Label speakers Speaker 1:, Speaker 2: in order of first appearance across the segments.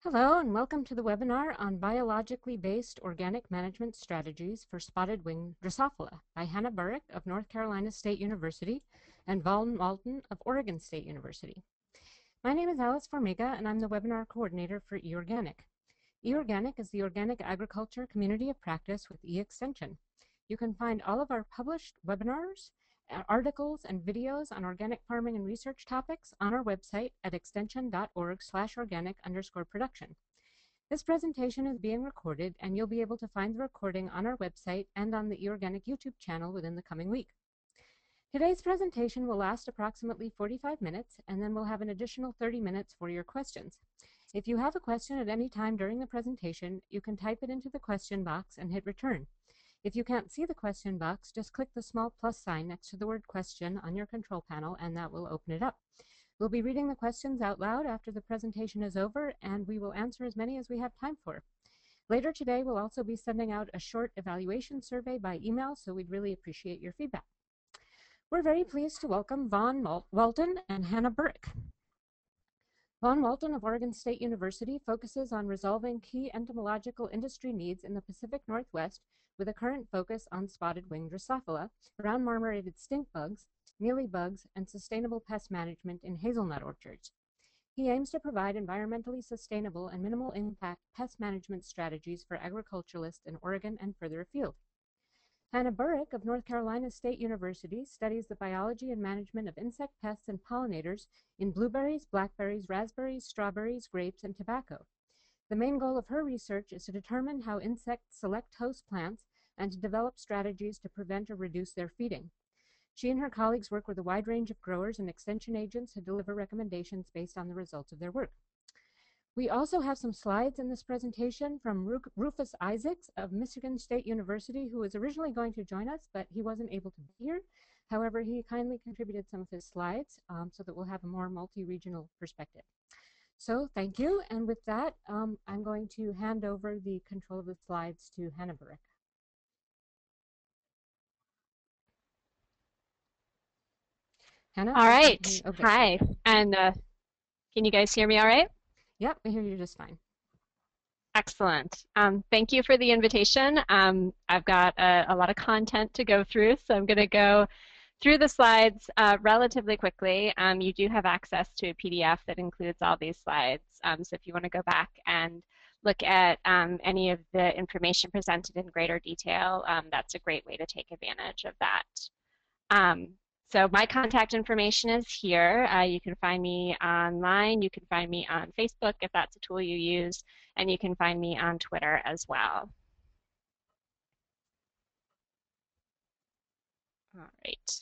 Speaker 1: Hello and welcome to the webinar on biologically based organic management strategies for spotted wing Drosophila by Hannah Burrack of North Carolina State University and Vaughn Walton of Oregon State University. My name is Alice Formiga and I'm the webinar coordinator for eOrganic. eOrganic is the organic agriculture community of practice with eExtension. You can find all of our published webinars, articles, and videos on organic farming and research topics on our website at extension.org/organic_production. This presentation is being recorded, and you'll be able to find the recording on our website and on the eOrganic YouTube channel within the coming week. Today's presentation will last approximately 45 minutes, and then we'll have an additional 30 minutes for your questions. If you have a question at any time during the presentation, you can type it into the question box and hit return. If you can't see the question box, just click the small plus sign next to the word question on your control panel and that will open it up. We'll be reading the questions out loud after the presentation is over, and we will answer as many as we have time for. Later today, we'll also be sending out a short evaluation survey by email, so we'd really appreciate your feedback. We're very pleased to welcome Vaughn Walton and Hannah Burrack. Vaughn Walton of Oregon State University focuses on resolving key entomological industry needs in the Pacific Northwest with a current focus on spotted wing Drosophila, brown marmorated stink bugs, mealybugs, and sustainable pest management in hazelnut orchards. He aims to provide environmentally sustainable and minimal impact pest management strategies for agriculturalists in Oregon and further afield. Hannah Burrack of North Carolina State University studies the biology and management of insect pests and pollinators in blueberries, blackberries, raspberries, strawberries, grapes, and tobacco. The main goal of her research is to determine how insects select host plants and to develop strategies to prevent or reduce their feeding. She and her colleagues work with a wide range of growers and extension agents to deliver recommendations based on the results of their work. We also have some slides in this presentation from Rufus Isaacs of Michigan State University, who was originally going to join us, but he wasn't able to be here. However, he kindly contributed some of his slides so that we'll have a more multi-regional perspective. So thank you, and with that, I'm going to hand over the control of the slides to Hannah Burrack. Hannah?
Speaker 2: All right.
Speaker 1: Okay.
Speaker 2: Hi. And can you guys hear me all right?
Speaker 1: Yep, I hear you just fine.
Speaker 2: Excellent. Thank you for the invitation. I've got a lot of content to go through, so I'm going to go through the slides relatively quickly. You do have access to a PDF that includes all these slides, so if you want to go back and look at any of the information presented in greater detail, that's a great way to take advantage of that. So my contact information is here. You can find me online. You can find me on Facebook if that's a tool you use, and you can find me on Twitter as well. All right.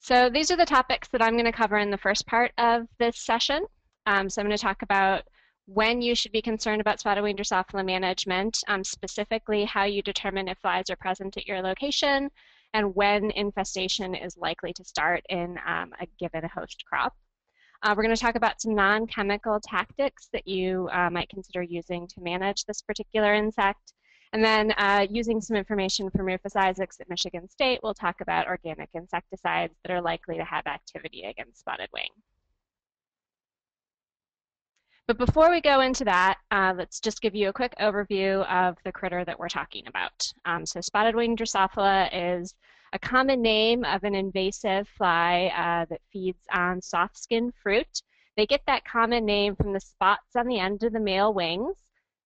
Speaker 2: So these are the topics that I'm going to cover in the first part of this session. So I'm going to talk about when you should be concerned about spotted wing Drosophila management, specifically how you determine if flies are present at your location, and when infestation is likely to start in a given host crop. We're going to talk about some non-chemical tactics that you might consider using to manage this particular insect. And then using some information from Rufus Isaacs at Michigan State, we'll talk about organic insecticides that are likely to have activity against spotted wing. But before we go into that, let's just give you a quick overview of the critter that we're talking about. So spotted wing Drosophila is a common name of an invasive fly that feeds on soft-skinned fruit. They get that common name from the spots on the end of the male wings.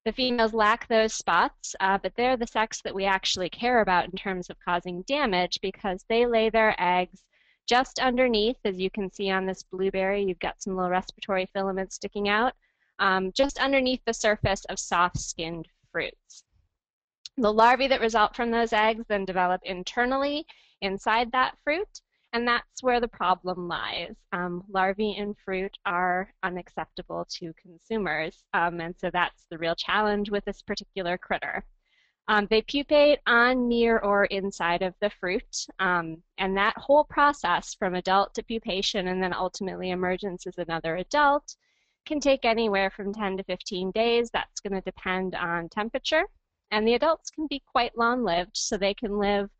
Speaker 2: The females lack those spots, but they're the sex that we actually care about in terms of causing damage because they lay their eggs just underneath, as you can see on this blueberry. You've got some little respiratory filaments sticking out. Just underneath the surface of soft-skinned fruits. The larvae that result from those eggs then develop internally inside that fruit, and that's where the problem lies. Larvae in fruit are unacceptable to consumers, and so that's the real challenge with this particular critter. They pupate on, near, or inside of the fruit, and that whole process from adult to pupation and then ultimately emergence as another adult can take anywhere from 10 to 15 days. That's going to depend on temperature. And the adults can be quite long-lived, so they can live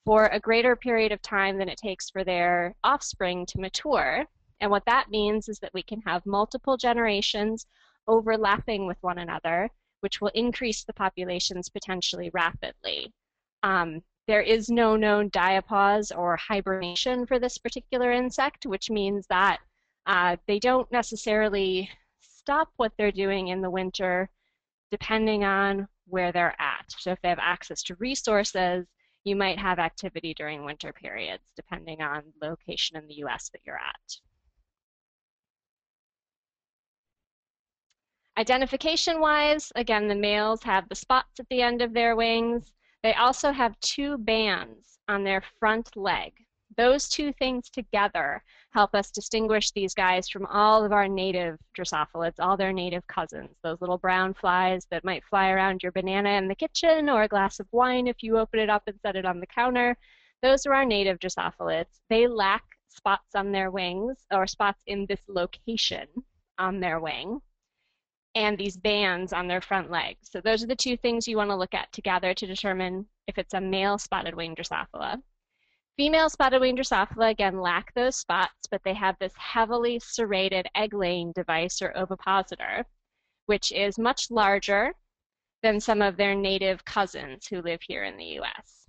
Speaker 2: for a greater period of time than it takes for their offspring to mature. And what that means is that we can have multiple generations overlapping with one another, which will increase the populations potentially rapidly. There is no known diapause or hibernation for this particular insect, which means that they don't necessarily stop what they're doing in the winter depending on where they're at. So if they have access to resources, you might have activity during winter periods, depending on location in the US that you're at. Identification-wise, again, the males have the spots at the end of their wings. They also have two bands on their front leg. Those two things together help us distinguish these guys from all of our native Drosophilids, all their native cousins, those little brown flies that might fly around your banana in the kitchen or a glass of wine if you open it up and set it on the counter. Those are our native Drosophilids. They lack spots on their wings, or spots in this location on their wing, and these bands on their front legs. So those are the two things you want to look at together to determine if it's a male spotted-winged Drosophila. Female spotted-winged Drosophila, again, lack those spots, but they have this heavily serrated egg-laying device, or ovipositor, which is much larger than some of their native cousins who live here in the US.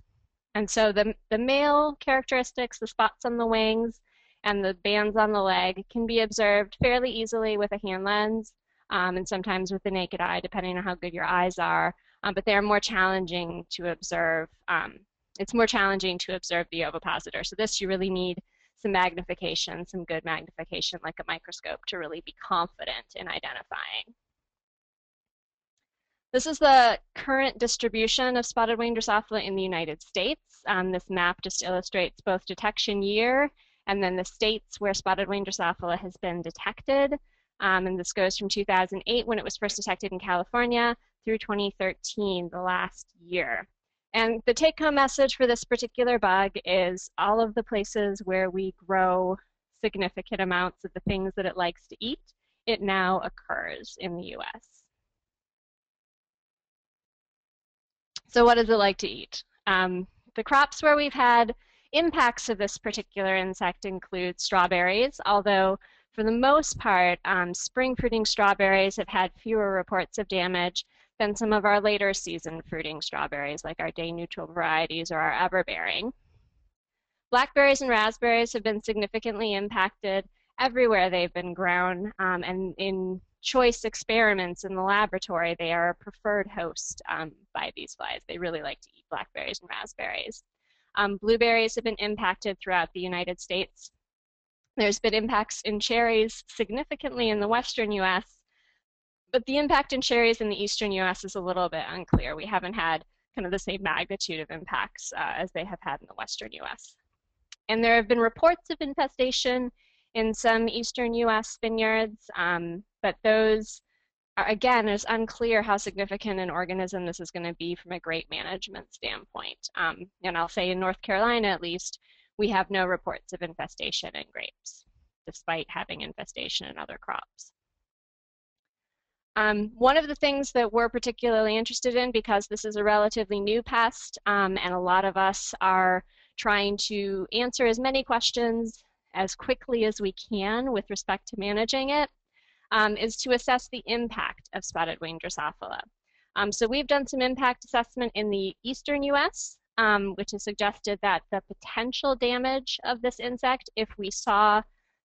Speaker 2: And so the male characteristics, the spots on the wings and the bands on the leg, can be observed fairly easily with a hand lens, and sometimes with the naked eye, depending on how good your eyes are, but they're more challenging to observe. It's more challenging to observe the ovipositor. So this, you really need some magnification, some good magnification like a microscope to really be confident in identifying. This is the current distribution of spotted-winged Drosophila in the United States. This map just illustrates both detection year and then the states where spotted-winged Drosophila has been detected. And this goes from 2008, when it was first detected in California, through 2013, the last year. And the take-home message for this particular bug is all of the places where we grow significant amounts of the things that it likes to eat, it now occurs in the US. So what does it like to eat? The crops where we've had impacts of this particular insect include strawberries, although for the most part, spring fruiting strawberries have had fewer reports of damage than some of our later season fruiting strawberries, like our day neutral varieties or our everbearing. Blackberries and raspberries have been significantly impacted everywhere they've been grown, and in choice experiments in the laboratory, they are a preferred host by these flies. They really like to eat blackberries and raspberries. Blueberries have been impacted throughout the United States. There's been impacts in cherries significantly in the western US, but the impact in cherries in the eastern US is a little bit unclear. We haven't had kind of the same magnitude of impacts as they have had in the western US. And there have been reports of infestation in some eastern US vineyards, but those are, again, it's unclear how significant an organism this is going to be from a grape management standpoint. And I'll say in North Carolina, at least, we have no reports of infestation in grapes, despite having infestation in other crops. One of the things that we're particularly interested in, because this is a relatively new pest, and a lot of us are trying to answer as many questions as quickly as we can with respect to managing it, is to assess the impact of spotted-winged Drosophila. So we've done some impact assessment in the eastern US, which has suggested that the potential damage of this insect, if we saw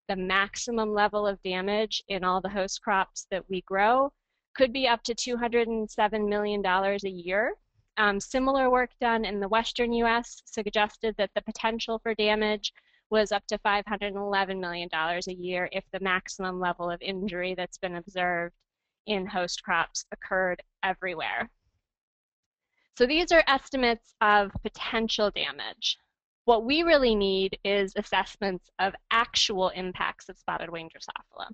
Speaker 2: the maximum level of damage in all the host crops that we grow, could be up to $207 million a year. Similar work done in the western US suggested that the potential for damage was up to $511 million a year if the maximum level of injury that's been observed in host crops occurred everywhere. So these are estimates of potential damage. What we really need is assessments of actual impacts of spotted-winged Drosophila.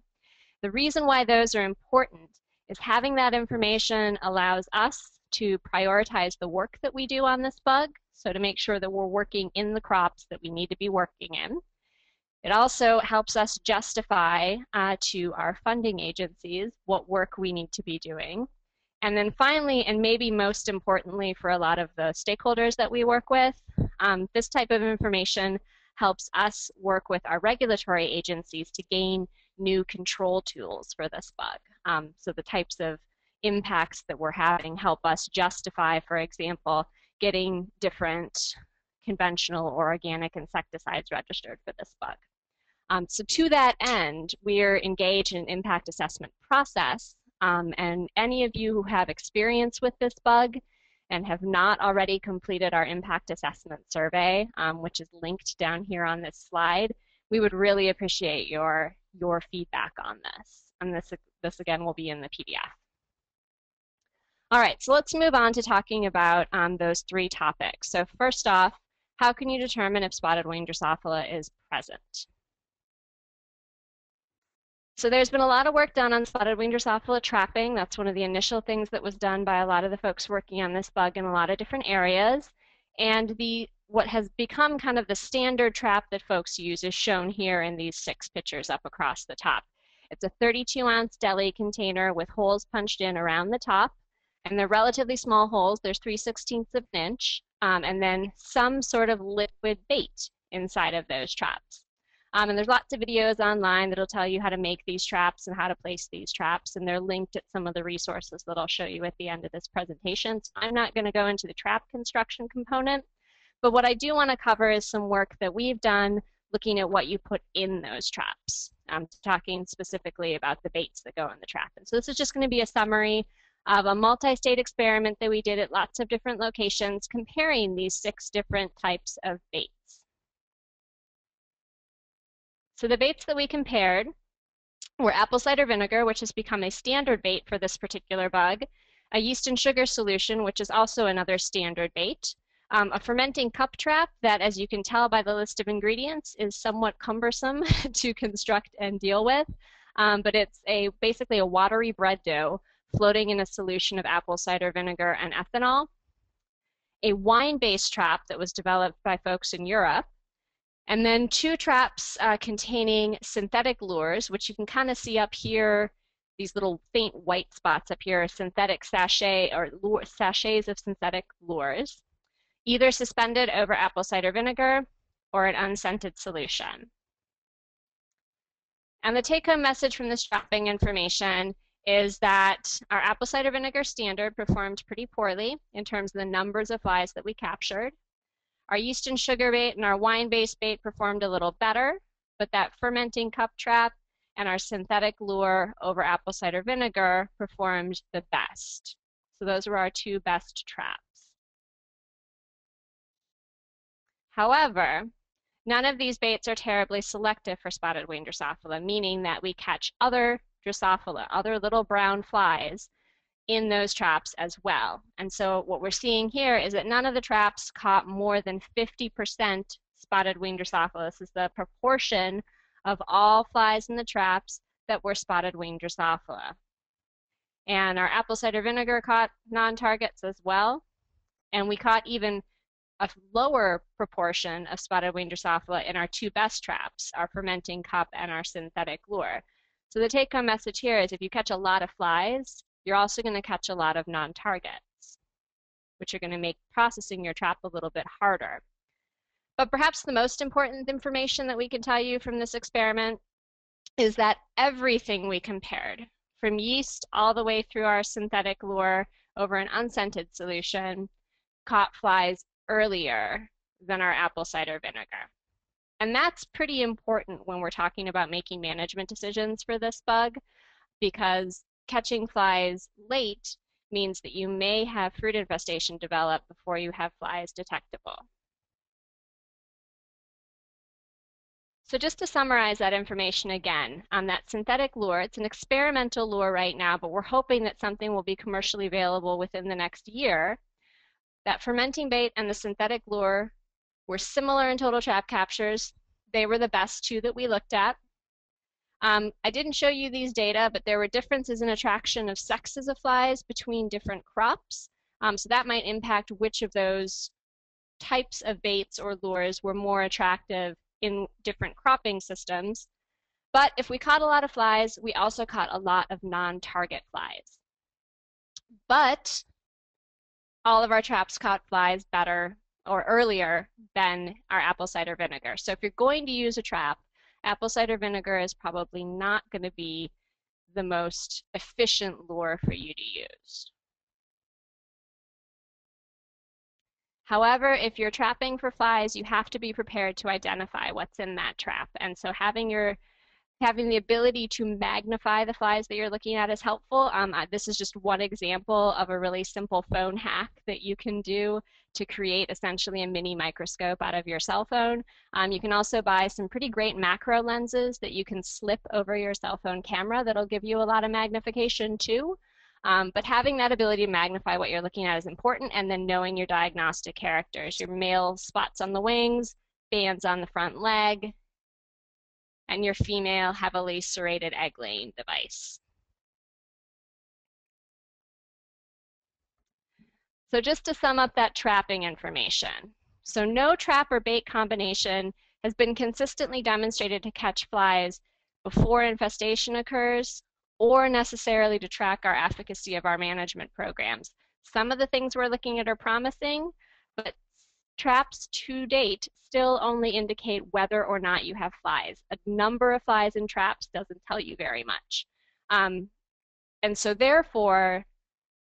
Speaker 2: The reason why those are important is having that information allows us to prioritize the work that we do on this bug, so to make sure that we're working in the crops that we need to be working in. It also helps us justify to our funding agencies what work we need to be doing. And then finally, and maybe most importantly for a lot of the stakeholders that we work with, this type of information helps us work with our regulatory agencies to gain new control tools for this bug. So the types of impacts that we're having help us justify, for example, getting different conventional or organic insecticides registered for this bug. So to that end, we're engaged in an impact assessment process, and any of you who have experience with this bug and have not already completed our impact assessment survey, which is linked down here on this slide, we would really appreciate your feedback on this. And this again will be in the PDF. All right, so let's move on to talking about those three topics. So first off, how can you determine if spotted wing Drosophila is present? So there's been a lot of work done on spotted wing Drosophila trapping. That's one of the initial things that was done by a lot of the folks working on this bug in a lot of different areas. And what has become kind of the standard trap that folks use is shown here in these 6 pictures up across the top. It's a 32-ounce deli container with holes punched in around the top. And they're relatively small holes. There's 3/16 of an inch. And then some sort of liquid bait inside of those traps. And there's lots of videos online that'll tell you how to make these traps and how to place these traps, and they're linked at some of the resources that I'll show you at the end of this presentation. So I'm not going to go into the trap construction component, but what I do want to cover is some work that we've done looking at what you put in those traps. I'm talking specifically about the baits that go in the trap. And so this is just going to be a summary of a multi-state experiment that we did at lots of different locations comparing these 6 different types of baits. So the baits that we compared were apple cider vinegar, which has become a standard bait for this particular bug, a yeast and sugar solution, which is also another standard bait, a fermenting cup trap that, as you can tell by the list of ingredients, is somewhat cumbersome to construct and deal with, but it's basically a watery bread dough floating in a solution of apple cider vinegar and ethanol, a wine-based trap that was developed by folks in Europe, and then 2 traps containing synthetic lures, which you can kind of see up here, these little faint white spots up here, synthetic sachets of synthetic lures, either suspended over apple cider vinegar or an unscented solution. And the take-home message from this trapping information is that our apple cider vinegar standard performed pretty poorly in terms of the numbers of flies that we captured. Our yeast and sugar bait and our wine-based bait performed a little better, but that fermenting cup trap and our synthetic lure over apple cider vinegar performed the best. So those were our 2 best traps. However, none of these baits are terribly selective for spotted wing Drosophila, meaning that we catch other Drosophila, other little brown flies, in those traps as well. And so what we're seeing here is that none of the traps caught more than 50% spotted wing Drosophila. This is the proportion of all flies in the traps that were spotted wing Drosophila. And our apple cider vinegar caught non-targets as well. And we caught even a lower proportion of spotted wing Drosophila in our 2 best traps, our fermenting cup and our synthetic lure. So the take-home message here is if you catch a lot of flies, you're also going to catch a lot of non-targets, which are going to make processing your trap a little bit harder. But perhaps the most important information that we can tell you from this experiment is that everything we compared, from yeast all the way through our synthetic lure over an unscented solution, caught flies earlier than our apple cider vinegar. And that's pretty important when we're talking about making management decisions for this bug, because catching flies late means that you may have fruit infestation develop before you have flies detectable. So just to summarize that information again, on that synthetic lure, it's an experimental lure right now, but we're hoping that something will be commercially available within the next year. That fermenting bait and the synthetic lure were similar in total trap captures. They were the best 2 that we looked at. I didn't show you these data, but there were differences in attraction of sexes of flies between different crops. So that might impact which of those types of baits or lures were more attractive in different cropping systems. But if we caught a lot of flies, we also caught a lot of non-target flies. But all of our traps caught flies better or earlier than our apple cider vinegar. So if you're going to use a trap, apple cider vinegar is probably not going to be the most efficient lure for you to use. However, if you're trapping for flies, you have to be prepared to identify what's in that trap. And so having the ability to magnify the flies that you're looking at is helpful. This is just one example of a really simple phone hack that you can do to create essentially a mini microscope out of your cell phone. You can also buy some pretty great macro lenses that you can slip over your cell phone camera that'll give you a lot of magnification too. But having that ability to magnify what you're looking at is important, and then knowing your diagnostic characters, your male spots on the wings, bands on the front leg, and your female heavily serrated egg-laying device. So just to sum up that trapping information. So no trap or bait combination has been consistently demonstrated to catch flies before infestation occurs, or necessarily to track our efficacy of our management programs. Some of the things we're looking at are promising, but traps to date still only indicate whether or not you have flies. A number of flies in traps doesn't tell you very much. And so therefore,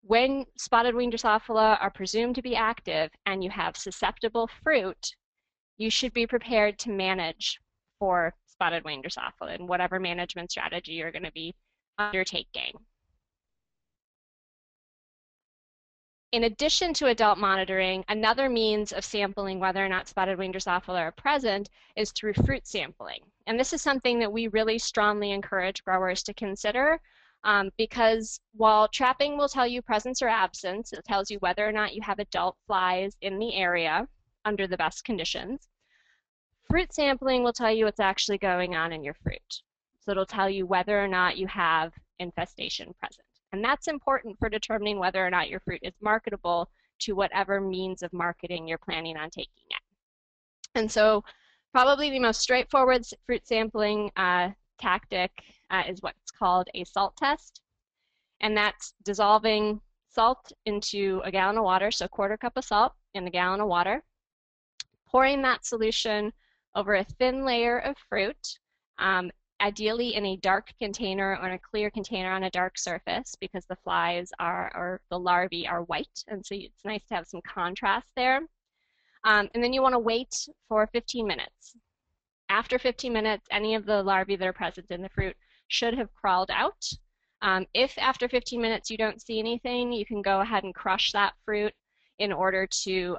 Speaker 2: when spotted wing Drosophila are presumed to be active and you have susceptible fruit, you should be prepared to manage for spotted wing Drosophila and whatever management strategy you're going to be undertaking. In addition to adult monitoring, another means of sampling whether or not spotted wing Drosophila are present is through fruit sampling. And this is something that we really strongly encourage growers to consider because while trapping will tell you presence or absence, it tells you whether or not you have adult flies in the area under the best conditions. Fruit sampling will tell you what's actually going on in your fruit. So it'll tell you whether or not you have infestation present. And that's important for determining whether or not your fruit is marketable to whatever means of marketing you're planning on taking it. And so probably the most straightforward fruit sampling tactic is what's called a salt test. And that's dissolving salt into a gallon of water, so a quarter cup of salt in a gallon of water, pouring that solution over a thin layer of fruit, ideally in a dark container or in a clear container on a dark surface, because the flies or the larvae are white, and so it's nice to have some contrast there. And then you want to wait for 15 minutes. After 15 minutes, any of the larvae that are present in the fruit should have crawled out. If after 15 minutes you don't see anything, you can go ahead and crush that fruit in order to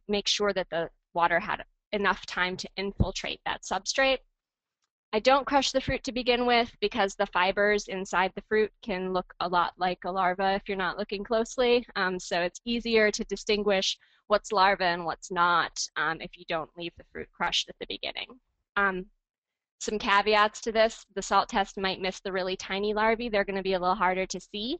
Speaker 2: make sure that the water had enough time to infiltrate that substrate. I don't crush the fruit to begin with because the fibers inside the fruit can look a lot like a larva if you're not looking closely. So it's easier to distinguish what's larva and what's not if you don't leave the fruit crushed at the beginning. Some caveats to this: the salt test might miss the really tiny larvae. They're going to be a little harder to see.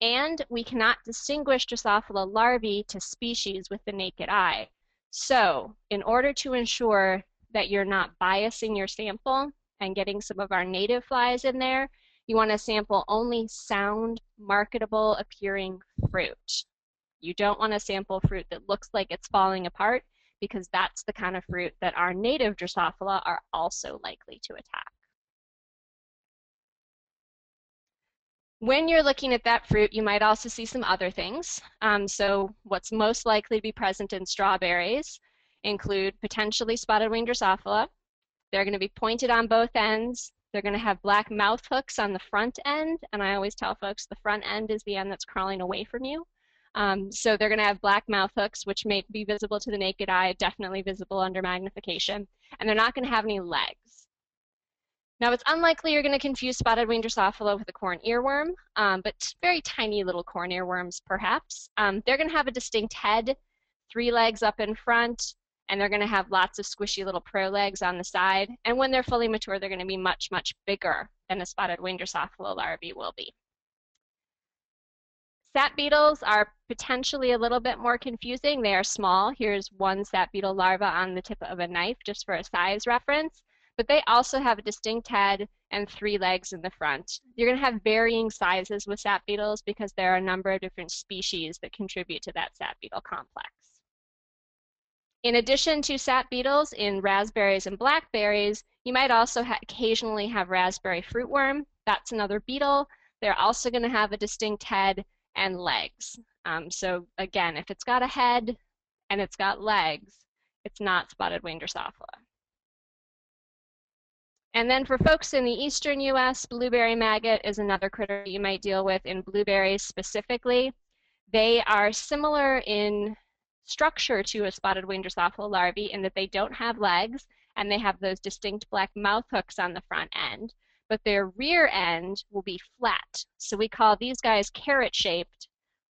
Speaker 2: And we cannot distinguish Drosophila larvae to species with the naked eye. So in order to ensure that you're not biasing your sample and getting some of our native flies in there, you want to sample only sound, marketable appearing fruit. You don't want to sample fruit that looks like it's falling apart, because that's the kind of fruit that our native Drosophila are also likely to attack. When you're looking at that fruit, you might also see some other things. So what's most likely to be present in strawberries include potentially spotted wing Drosophila. They're going to be pointed on both ends. They're going to have black mouth hooks on the front end, and I always tell folks the front end is the end that's crawling away from you. So they're going to have black mouth hooks, which may be visible to the naked eye, definitely visible under magnification, and they're not going to have any legs. Now, it's unlikely you're going to confuse spotted wing Drosophila with a corn earworm, but very tiny little corn earworms, perhaps. They're going to have a distinct head, 3 legs up in front, and they're going to have lots of squishy little prolegs on the side. And when they're fully mature, they're going to be much, much bigger than a spotted wing Drosophila larvae will be. Sap beetles are potentially a little bit more confusing. They are small. Here's one sap beetle larva on the tip of a knife, just for a size reference. But they also have a distinct head and 3 legs in the front. You're going to have varying sizes with sap beetles because there are a number of different species that contribute to that sap beetle complex. In addition to sap beetles in raspberries and blackberries, you might also occasionally have raspberry fruitworm. That's another beetle. They're also going to have a distinct head and legs. So again, if it's got a head and it's got legs, it's not spotted-winged Drosophila. And then for folks in the eastern US, blueberry maggot is another critter you might deal with in blueberries specifically. They are similar in structure to a spotted-winged Drosophila larvae in that they don't have legs and they have those distinct black mouth hooks on the front end, but their rear end will be flat. So we call these guys carrot-shaped,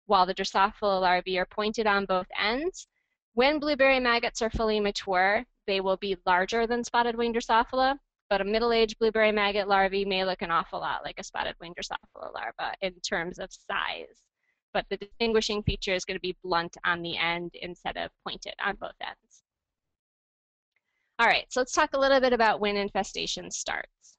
Speaker 2: while the Drosophila larvae are pointed on both ends. When blueberry maggots are fully mature, they will be larger than spotted-winged Drosophila, but a middle-aged blueberry maggot larvae may look an awful lot like a spotted-winged Drosophila larva in terms of size. But the distinguishing feature is going to be blunt on the end instead of pointed on both ends. All right, so let's talk a little bit about when infestation starts.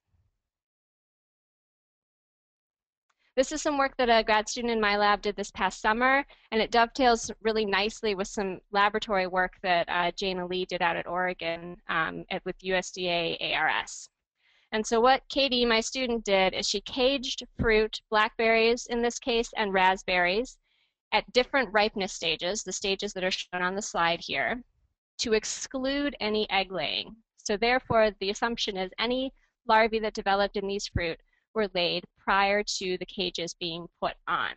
Speaker 2: This is some work that a grad student in my lab did this past summer, and it dovetails really nicely with some laboratory work that Jana Lee did out at Oregon with USDA ARS. And so what Katie, my student, did is she caged fruit, blackberries in this case, and raspberries at different ripeness stages, the stages that are shown on the slide here, to exclude any egg laying. So therefore, the assumption is any larvae that developed in these fruit were laid prior to the cages being put on.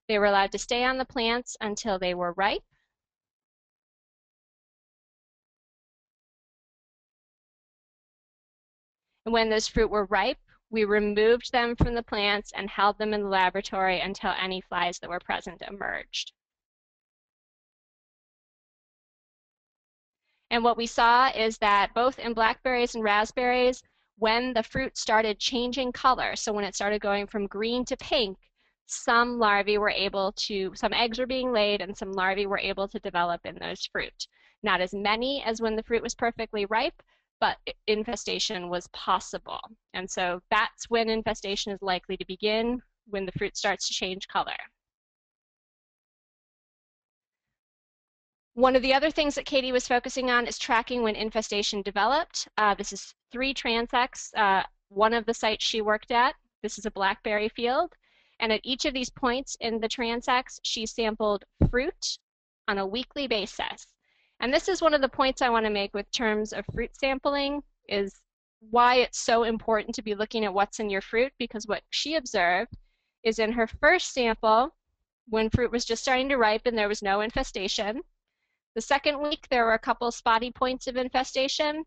Speaker 2: They were allowed to stay on the plants until they were ripe. And when those fruit were ripe, we removed them from the plants and held them in the laboratory until any flies that were present emerged. And what we saw is that both in blackberries and raspberries, when the fruit started changing color, so when it started going from green to pink, some larvae were able to, some eggs were being laid and some larvae were able to develop in those fruit. Not as many as when the fruit was perfectly ripe, but infestation was possible. And so that's when infestation is likely to begin, when the fruit starts to change color. One of the other things that Katie was focusing on is tracking when infestation developed. This is 3 transects, one of the sites she worked at. This is a blackberry field. And at each of these points in the transects, she sampled fruit on a weekly basis. And this is one of the points I want to make with terms of fruit sampling, is why it's so important to be looking at what's in your fruit, because what she observed is in her first sample, when fruit was just starting to ripen, there was no infestation. The second week, there were a couple spotty points of infestation.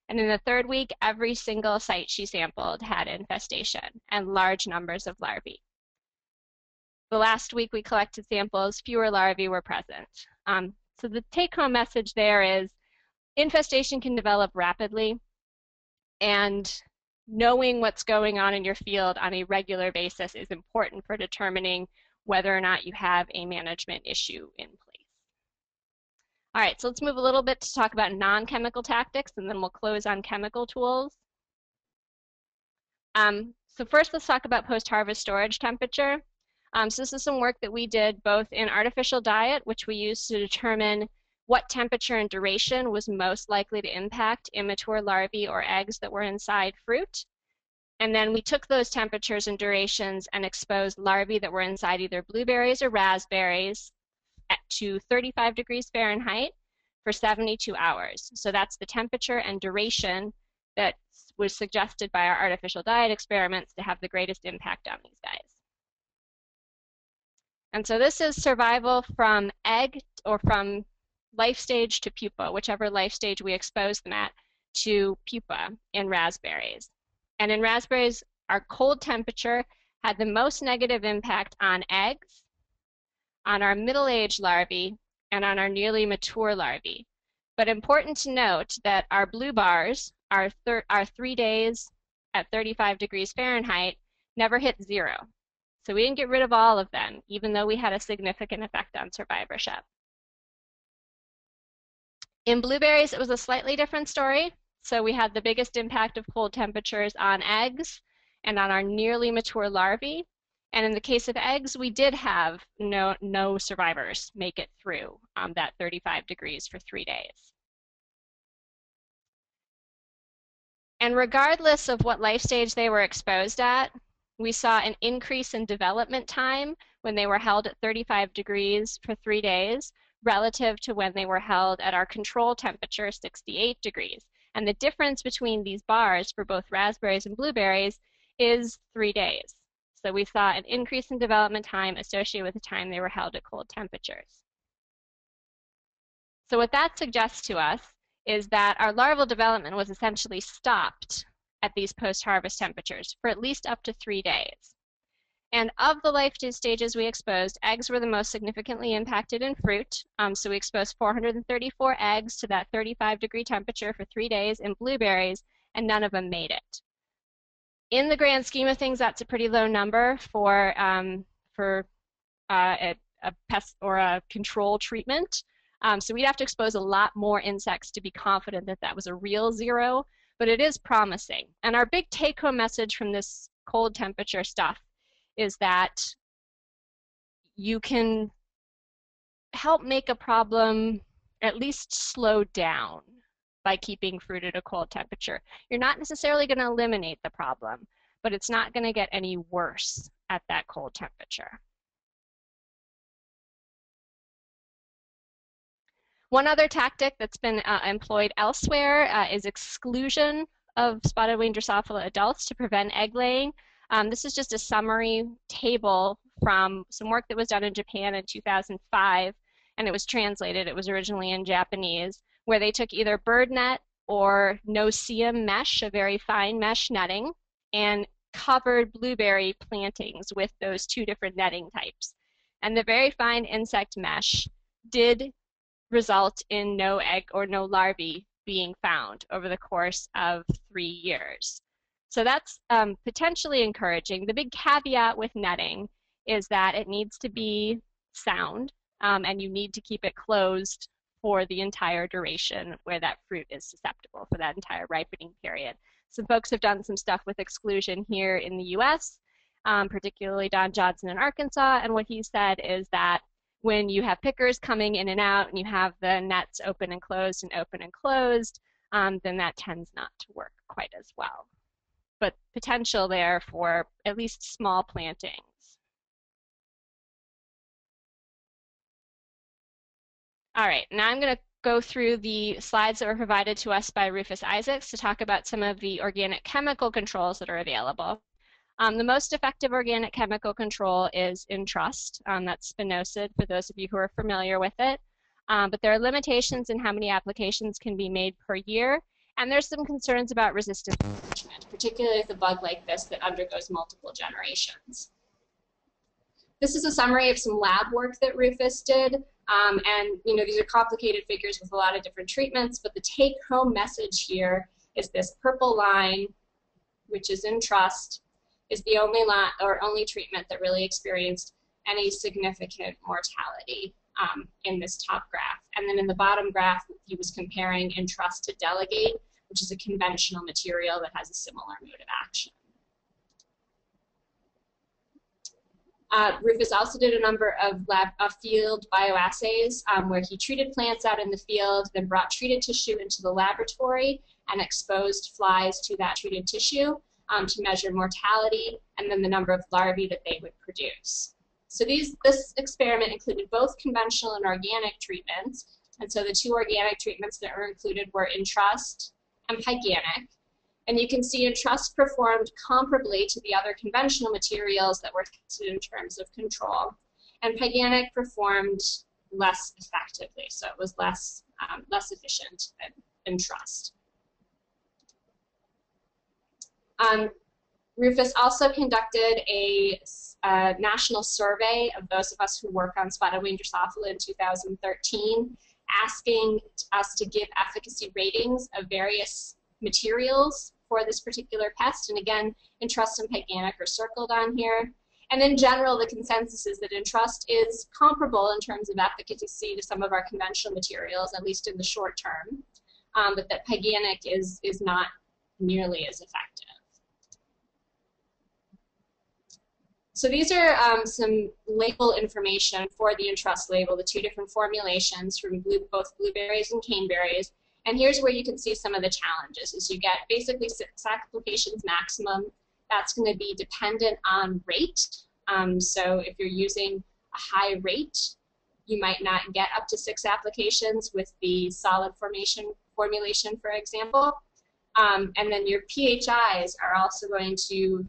Speaker 2: And in the third week, every single site she sampled had infestation and large numbers of larvae. The last week we collected samples, fewer larvae were present. So the take-home message there is infestation can develop rapidly, and knowing what's going on in your field on a regular basis is important for determining whether or not you have a management issue in place. All right, so let's move a little bit to talk about non-chemical tactics, and then we'll close on chemical tools. So first, let's talk about post-harvest storage temperature. So this is some work that we did both in artificial diet, which we used to determine what temperature and duration was most likely to impact immature larvae or eggs that were inside fruit. And then we took those temperatures and durations and exposed larvae that were inside either blueberries or raspberries to 35 degrees Fahrenheit for 72 hours. So that's the temperature and duration that was suggested by our artificial diet experiments to have the greatest impact on these guys. And so this is survival from egg or from life stage to pupa, whichever life stage we expose them at, to pupa in raspberries. And in raspberries, our cold temperature had the most negative impact on eggs, on our middle-aged larvae, and on our nearly mature larvae. But important to note that our blue bars, our 3 days at 35 degrees Fahrenheit, never hit 0. So we didn't get rid of all of them, even though we had a significant effect on survivorship. In blueberries, it was a slightly different story. So we had the biggest impact of cold temperatures on eggs and on our nearly mature larvae. And in the case of eggs, we did have no survivors make it through that 35 degrees for 3 days. And regardless of what life stage they were exposed at, we saw an increase in development time when they were held at 35 degrees for 3 days relative to when they were held at our control temperature, 68 degrees. And the difference between these bars for both raspberries and blueberries is 3 days. So we saw an increase in development time associated with the time they were held at cold temperatures. So what that suggests to us is that our larval development was essentially stopped at these post-harvest temperatures for at least up to 3 days. And of the life stages we exposed, eggs were the most significantly impacted in fruit. So we exposed 434 eggs to that 35-degree temperature for 3 days in blueberries, and none of them made it. In the grand scheme of things, that's a pretty low number for a pest or a control treatment. So we'd have to expose a lot more insects to be confident that that was a real zero, but it is promising. And our big take-home message from this cold temperature stuff is that you can help make a problem at least slow down by keeping fruit at a cold temperature. You're not necessarily going to eliminate the problem, but it's not going to get any worse at that cold temperature. One other tactic that's been employed elsewhere is exclusion of spotted wing Drosophila adults to prevent egg laying. This is just a summary table from some work that was done in Japan in 2005, and it was translated. It was originally in Japanese, where they took either bird net or no-see-um mesh, a very fine mesh netting, and covered blueberry plantings with those two different netting types. And the very fine insect mesh did result in no egg or no larvae being found over the course of 3 years. So that's potentially encouraging. The big caveat with netting is that it needs to be sound, and you need to keep it closed for the entire duration where that fruit is susceptible, for that entire ripening period. Some folks have done some stuff with exclusion here in the US, particularly Don Johnson in Arkansas, and what he said is that when you have pickers coming in and out and you have the nets open and closed, then that tends not to work quite as well. But potential there for at least small plantings. All right, now I'm going to go through the slides that were provided to us by Rufus Isaacs to talk about some of the organic chemical controls that are available. The most effective organic chemical control is Entrust. That's spinosad for those of you who are familiar with it. But there are limitations in how many applications can be made per year. And there's some concerns about resistance management, particularly with a bug like this that undergoes multiple generations. This is a summary of some lab work that Rufus did. And these are complicated figures with a lot of different treatments, but the take-home message here is this purple line, which is Entrust, is the only treatment that really experienced any significant mortality in this top graph. And then in the bottom graph, he was comparing Entrust to Delegate, which is a conventional material that has a similar mode of action. Rufus also did a number of field bioassays where he treated plants out in the field, then brought treated tissue into the laboratory and exposed flies to that treated tissue to measure mortality and then the number of larvae that they would produce. So this experiment included both conventional and organic treatments. And so the two organic treatments that were included were Entrust and Pyganic. And you can see Entrust performed comparably to the other conventional materials that were tested in terms of control. And Pyganic performed less effectively, so it was less efficient than Entrust. Rufus also conducted a national survey of those of us who work on spotted wing Drosophila in 2013, asking us to give efficacy ratings of various materials for this particular pest. And again, Entrust and Pyganic are circled on here. And in general, the consensus is that Entrust is comparable in terms of efficacy to some of our conventional materials, at least in the short term, but that Pyganic is not nearly as effective. So these are some label information for the Entrust label, the two different formulations from both blueberries and caneberries. And here's where you can see some of the challenges is you get basically 6 applications maximum. That's going to be dependent on rate. So if you're using a high rate, you might not get up to 6 applications with the solid formulation, for example. And then your PHIs are also going to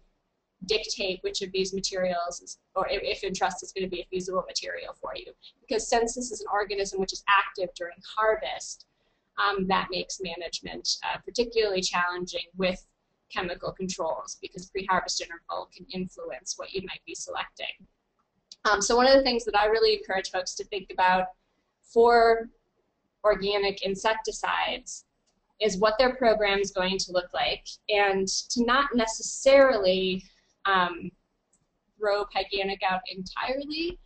Speaker 2: dictate which of these materials is, or if Entrust is going to be a feasible material for you. Because since this is an organism which is active during harvest, that makes management particularly challenging with chemical controls because pre-harvest interval can influence what you might be selecting. So one of the things that I really encourage folks to think about for organic insecticides is what their program is going to look like, and to not necessarily throw Pyganic out entirely.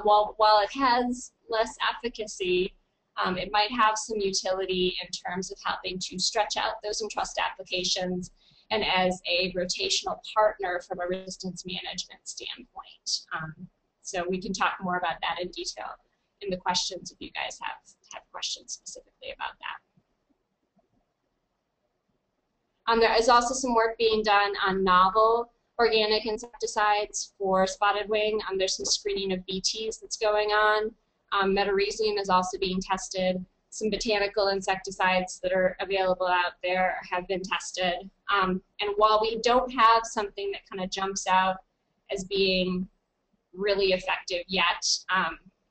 Speaker 2: While it has less efficacy, it might have some utility in terms of helping to stretch out those Entrust applications and as a rotational partner from a resistance management standpoint. So we can talk more about that in detail in the questions if you guys have questions specifically about that. There is also some work being done on novel organic insecticides for spotted wing. There's some screening of BTs that's going on. Metarhizium is also being tested. Some botanical insecticides that are available out there have been tested. And while we don't have something that kind of jumps out as being really effective yet,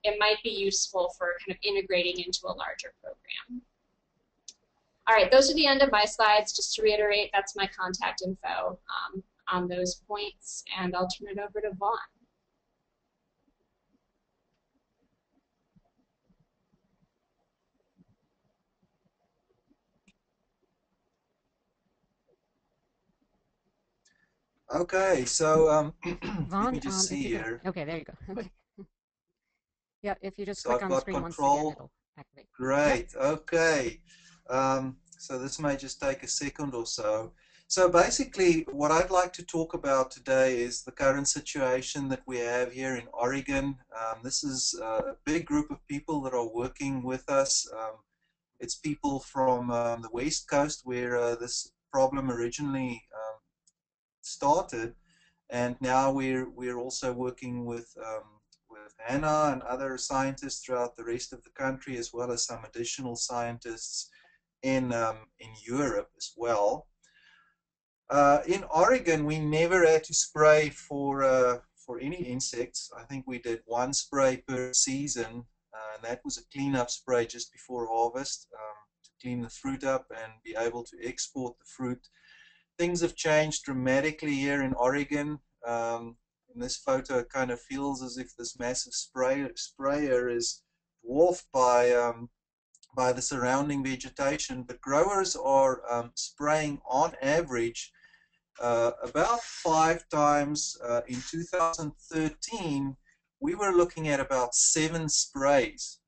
Speaker 2: it might be useful for kind of integrating into a larger program. All right, those are the end of my slides. Just to reiterate, that's my contact info on those points, and I'll turn it over to Vaughn.
Speaker 3: Okay, so
Speaker 1: Vaughn,
Speaker 3: let me just see here.
Speaker 1: Okay, there you go. Okay. Yeah, if you just
Speaker 3: So
Speaker 1: click
Speaker 3: I've
Speaker 1: on the
Speaker 3: got
Speaker 1: screen
Speaker 3: control.
Speaker 1: once again, it'll activate.
Speaker 3: Great,
Speaker 1: Yep.
Speaker 3: okay. So this may just take a second or so. So basically, what I'd like to talk about today is the current situation that we have here in Oregon. This is a big group of people that are working with us. It's people from the West Coast where this problem originally started, and now we're also working with Hannah and other scientists throughout the rest of the country, as well as some additional scientists in Europe as well. In Oregon, we never had to spray for any insects. I think we did 1 spray per season, and that was a cleanup spray just before harvest to clean the fruit up and be able to export the fruit. Things have changed dramatically here in Oregon. In this photo, it kind of feels as if this massive sprayer is dwarfed by the surrounding vegetation, but growers are spraying on average about 5 times. In 2013, we were looking at about 7 sprays,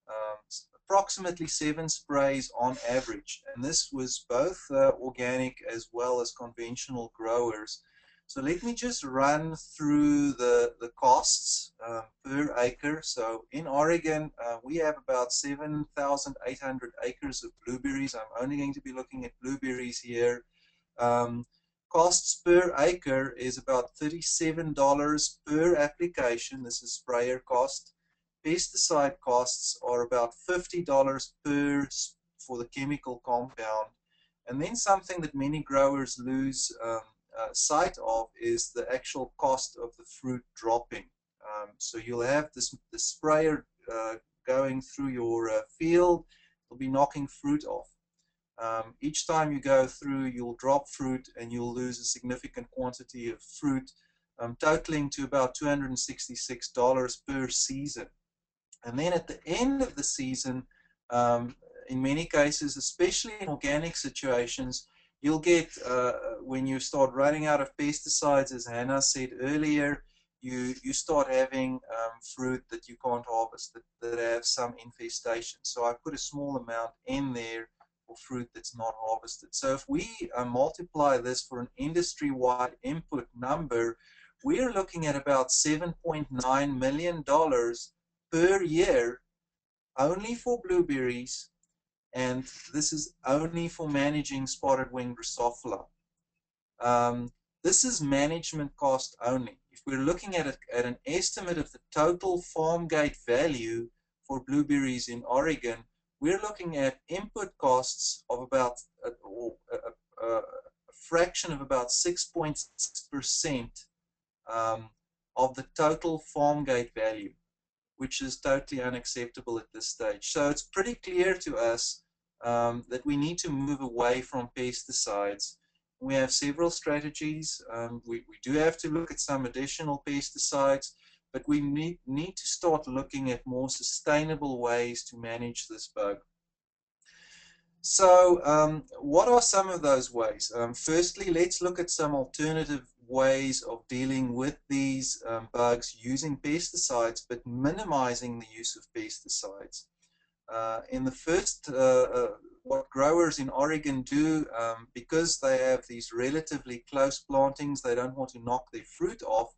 Speaker 3: approximately 7 sprays on average, and this was both organic as well as conventional growers. So let me just run through the costs per acre. So in Oregon, we have about 7,800 acres of blueberries. I'm only going to be looking at blueberries here. Costs per acre is about $37 per application. This is sprayer cost. Pesticide costs are about $50 for the chemical compound. And then something that many growers lose sight of is the actual cost of the fruit dropping. So you'll have the sprayer going through your field. It'll be knocking fruit off. Each time you go through, you'll drop fruit and you'll lose a significant quantity of fruit, totaling to about $266 per season. And then at the end of the season, in many cases, especially in organic situations, you'll get, when you start running out of pesticides, as Hannah said earlier, you start having fruit that you can't harvest, that have some infestation. So I put a small amount in there for fruit that's not harvested. So if we multiply this for an industry-wide input number, we're looking at about $7.9 million per year only for blueberries, and this is only for managing spotted wing Drosophila. This is management cost only. If we're looking at an estimate of the total farm gate value for blueberries in Oregon, we're looking at input costs of about a fraction of about 6.6% of the total farm gate value, which is totally unacceptable at this stage. So it's pretty clear to us that we need to move away from pesticides. We have several strategies. We do have to look at some additional pesticides, but we need to start looking at more sustainable ways to manage this bug. So what are some of those ways? Firstly, let's look at some alternative ways of dealing with these bugs using pesticides, but minimizing the use of pesticides. In the first, what growers in Oregon do, because they have these relatively close plantings, they don't want to knock their fruit off,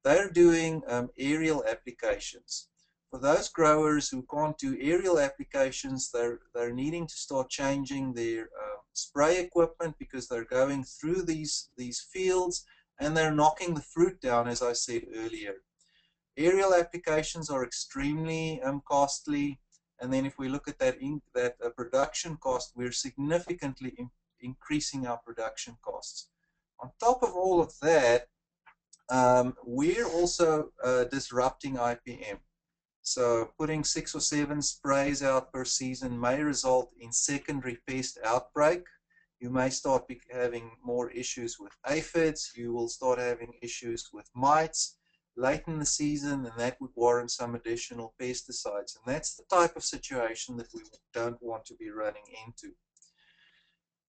Speaker 3: they're doing aerial applications. For those growers who can't do aerial applications, they're needing to start changing their spray equipment because they're going through these fields and they're knocking the fruit down, as I said earlier. Aerial applications are extremely costly, and then if we look at that production cost, we're significantly increasing our production costs. On top of all of that, we're also disrupting IPM. So putting 6 or 7 sprays out per season may result in secondary pest outbreak. You may start having more issues with aphids. You will start having issues with mites late in the season, and that would warrant some additional pesticides. And that's the type of situation that we don't want to be running into.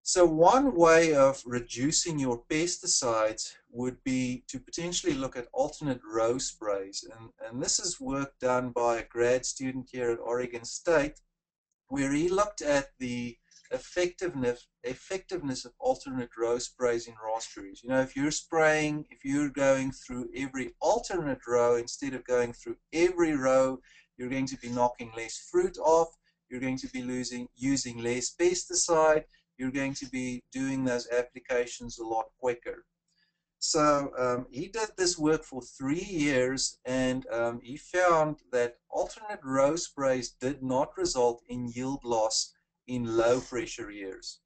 Speaker 3: So one way of reducing your pesticides would be to potentially look at alternate row sprays. And this is work done by a grad student here at Oregon State, where he looked at the effectiveness of alternate row sprays in raspberries. You know, if you're going through every alternate row instead of going through every row, you're going to be knocking less fruit off, you're going to be using less pesticide, you're going to be doing those applications a lot quicker. So he did this work for 3 years, and he found that alternate row sprays did not result in yield loss in low pressure years.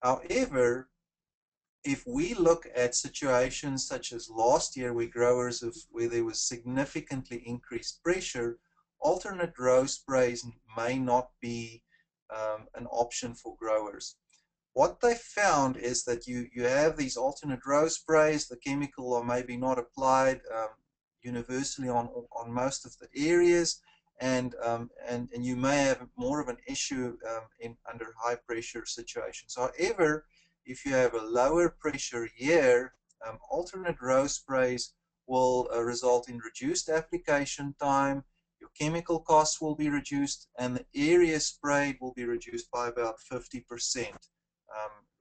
Speaker 3: However, if we look at situations such as last year where there was significantly increased pressure, alternate row sprays may not be an option for growers. What they found is that you have these alternate row sprays, the chemical are maybe not applied universally on most of the areas, and you may have more of an issue under high pressure situations. However, if you have a lower pressure year, alternate row sprays will result in reduced application time, your chemical costs will be reduced, and the area sprayed will be reduced by about 50%.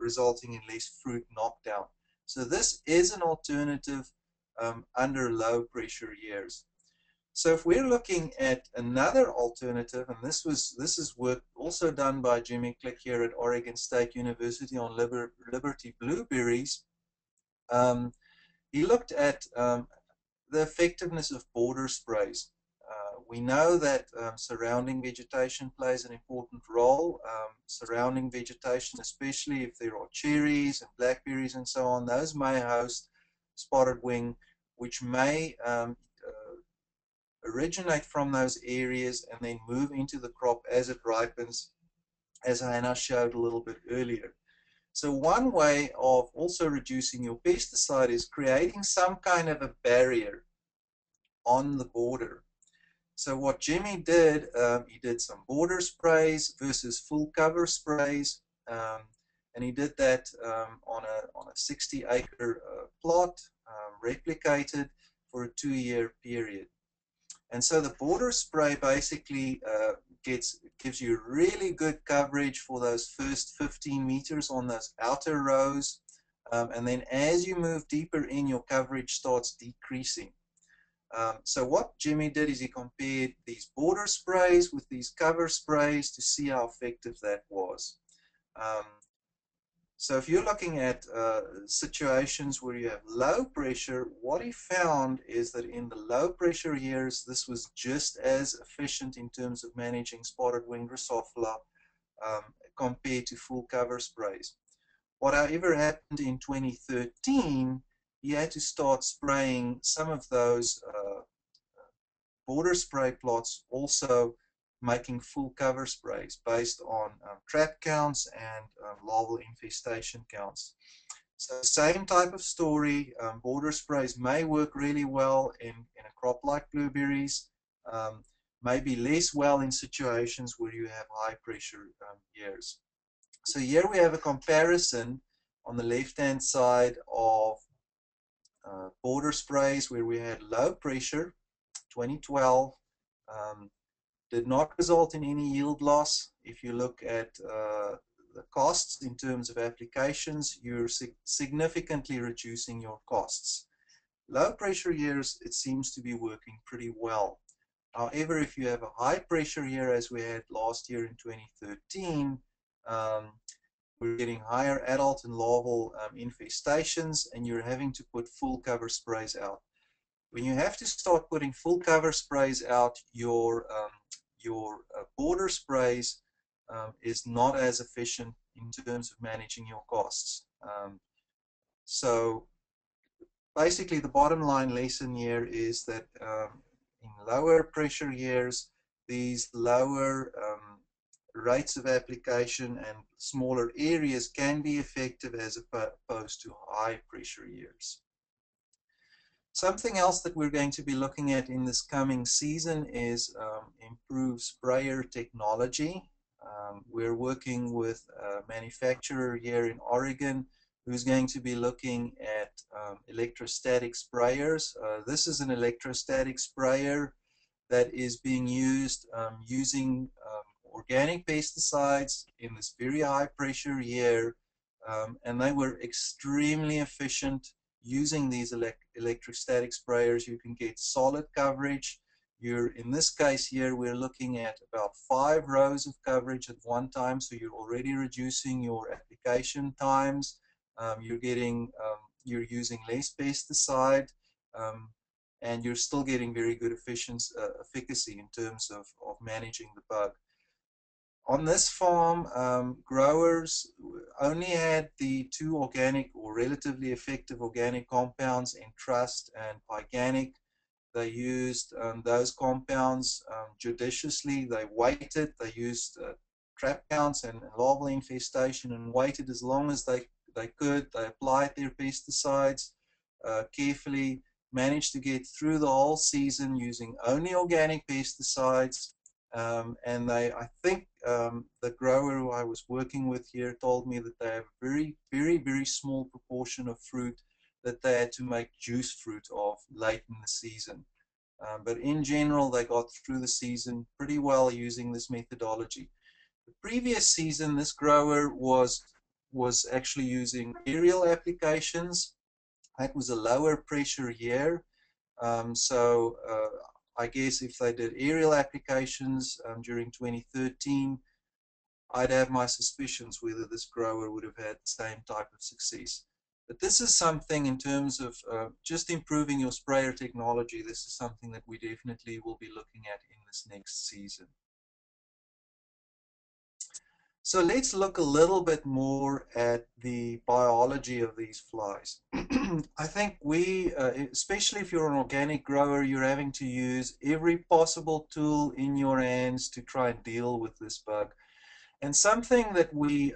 Speaker 3: Resulting in less fruit knockdown. So this is an alternative under low pressure years. So if we're looking at another alternative, and this is work also done by Jimmy Click here at Oregon State University on Liberty blueberries, he looked at the effectiveness of border sprays. We know that surrounding vegetation plays an important role. Surrounding vegetation, especially if there are cherries and blackberries and so on, those may host spotted wing, which may originate from those areas and then move into the crop as it ripens, as Hannah showed a little bit earlier. So one way of also reducing your pesticide is creating some kind of a barrier on the border. So what Jimmy did, he did some border sprays versus full cover sprays, and he did that on a 60-acre plot, replicated for a 2-year period. And so the border spray basically gives you really good coverage for those first 15 meters on those outer rows, and then as you move deeper in, your coverage starts decreasing. So what Jimmy did is he compared these border sprays with these cover sprays to see how effective that was. So if you're looking at situations where you have low pressure, what he found is that in the low pressure years, this was just as efficient in terms of managing spotted wing Drosophila compared to full cover sprays. What however happened in 2013, he had to start spraying some of those border spray plots, also making full cover sprays based on trap counts and larval infestation counts. So same type of story, border sprays may work really well in a crop like blueberries, maybe less well in situations where you have high pressure years. So here we have a comparison on the left-hand side of border sprays where we had low pressure, 2012, did not result in any yield loss. If you look at the costs in terms of applications, you're significantly reducing your costs. Low pressure years, it seems to be working pretty well. However, if you have a high pressure year as we had last year in 2013, we're getting higher adult and larval infestations, and you're having to put full cover sprays out. When you have to start putting full cover sprays out, your border sprays is not as efficient in terms of managing your costs. So basically the bottom line lesson here is that in lower pressure years, these lower rates of application and smaller areas can be effective as opposed to high pressure years. Something else that we're going to be looking at in this coming season is improved sprayer technology. We're working with a manufacturer here in Oregon who's going to be looking at electrostatic sprayers. This is an electrostatic sprayer that is being used using organic pesticides in this very high pressure year, and they were extremely efficient. Using these electrostatic sprayers, you can get solid coverage. In this case here, we're looking at about 5 rows of coverage at one time, so you're already reducing your application times. You're using less pesticide, and you're still getting very good efficacy in terms of managing the bug. On this farm, growers only had the 2 organic or relatively effective organic compounds, Entrust and Organic. They used those compounds judiciously. They waited. They used trap counts and larval infestation and waited as long as they could. They applied their pesticides carefully, managed to get through the whole season using only organic pesticides. And I think the grower who I was working with here told me that they have a very small proportion of fruit that they had to make juice fruit of late in the season. But in general, they got through the season pretty well using this methodology. The previous season, this grower was actually using aerial applications. That was a lower pressure year. So I guess if they did aerial applications during 2013, I'd have my suspicions whether this grower would have had the same type of success. But this is something in terms of just improving your sprayer technology. This is something that we definitely will be looking at in this next season. So let's look a little bit more at the biology of these flies. I think especially if you're an organic grower, you're having to use every possible tool in your hands to try and deal with this bug. And something that we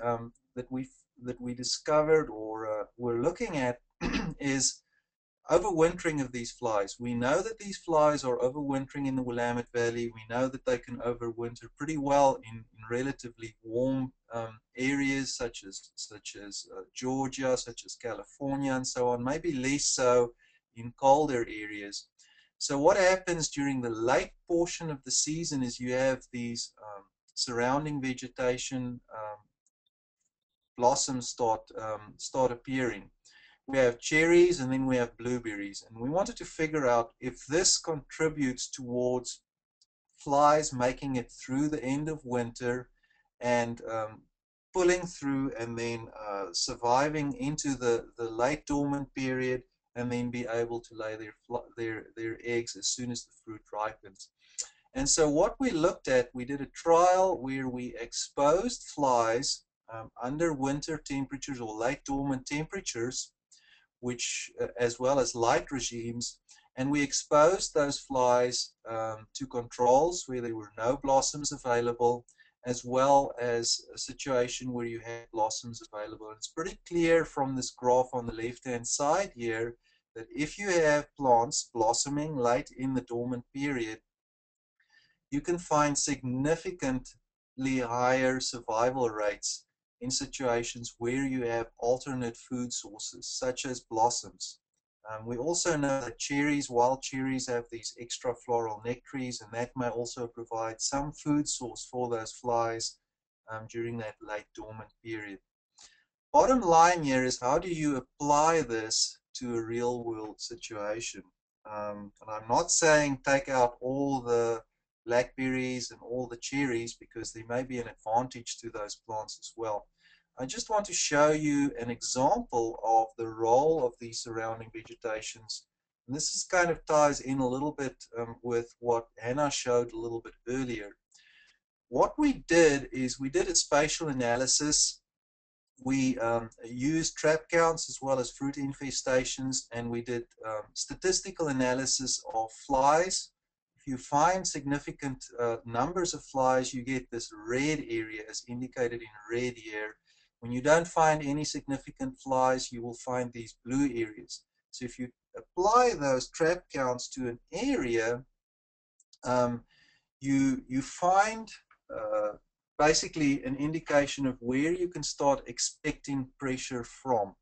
Speaker 3: discovered or we're looking at is overwintering of these flies. We know that these flies are overwintering in the Willamette Valley. We know that they can overwinter pretty well in relatively warm areas such as Georgia, such as California, and so on. Maybe less so in colder areas. So what happens during the late portion of the season is you have these surrounding vegetation blossoms start appearing. we have cherries, and then we have blueberries. And we wanted to figure out if this contributes towards flies making it through the end of winter and pulling through and then surviving into the late dormant period, and then be able to lay their eggs as soon as the fruit ripens. And so what we looked at, we did a trial where we exposed flies under winter temperatures or late dormant temperatures, which as well as light regimes, and we exposed those flies to controls where there were no blossoms available, as well as a situation where you had blossoms available. And it's pretty clear from this graph on the left-hand side here that if you have plants blossoming late in the dormant period, you can find significantly higher survival rates in situations where you have alternate food sources, such as blossoms. We also know that cherries, wild cherries, have these extra floral nectaries, and that may also provide some food source for those flies during that late dormant period. Bottom line here is, how do you apply this to a real world situation? And I'm not saying take out all the blackberries and all the cherries, because there may be an advantage to those plants as well. I just want to show you an example of the role of these surrounding vegetations. And this is kind of ties in a little bit with what Hannah showed a little bit earlier. What we did is we did a spatial analysis. We used trap counts as well as fruit infestations, and we did statistical analysis of flies. If you find significant numbers of flies, you get this red area as indicated in red here. When you don't find any significant flies, you will find these blue areas. So if you apply those trap counts to an area, you find basically an indication of where you can start expecting pressure from.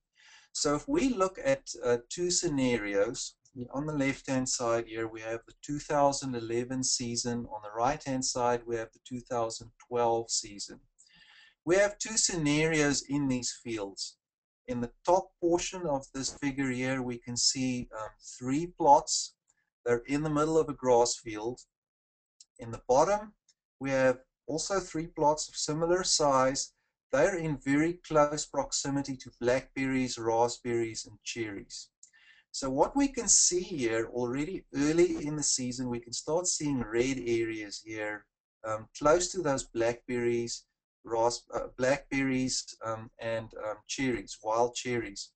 Speaker 3: So if we look at two scenarios, on the left-hand side here we have the 2011 season, on the right-hand side we have the 2012 season. We have two scenarios in these fields. In the top portion of this figure here, we can see 3 plots. They're in the middle of a grass field. In the bottom, we have also 3 plots of similar size. They're in very close proximity to blackberries, raspberries, and cherries. So what we can see here already early in the season, we can start seeing red areas here close to those blackberries, and cherries, wild cherries.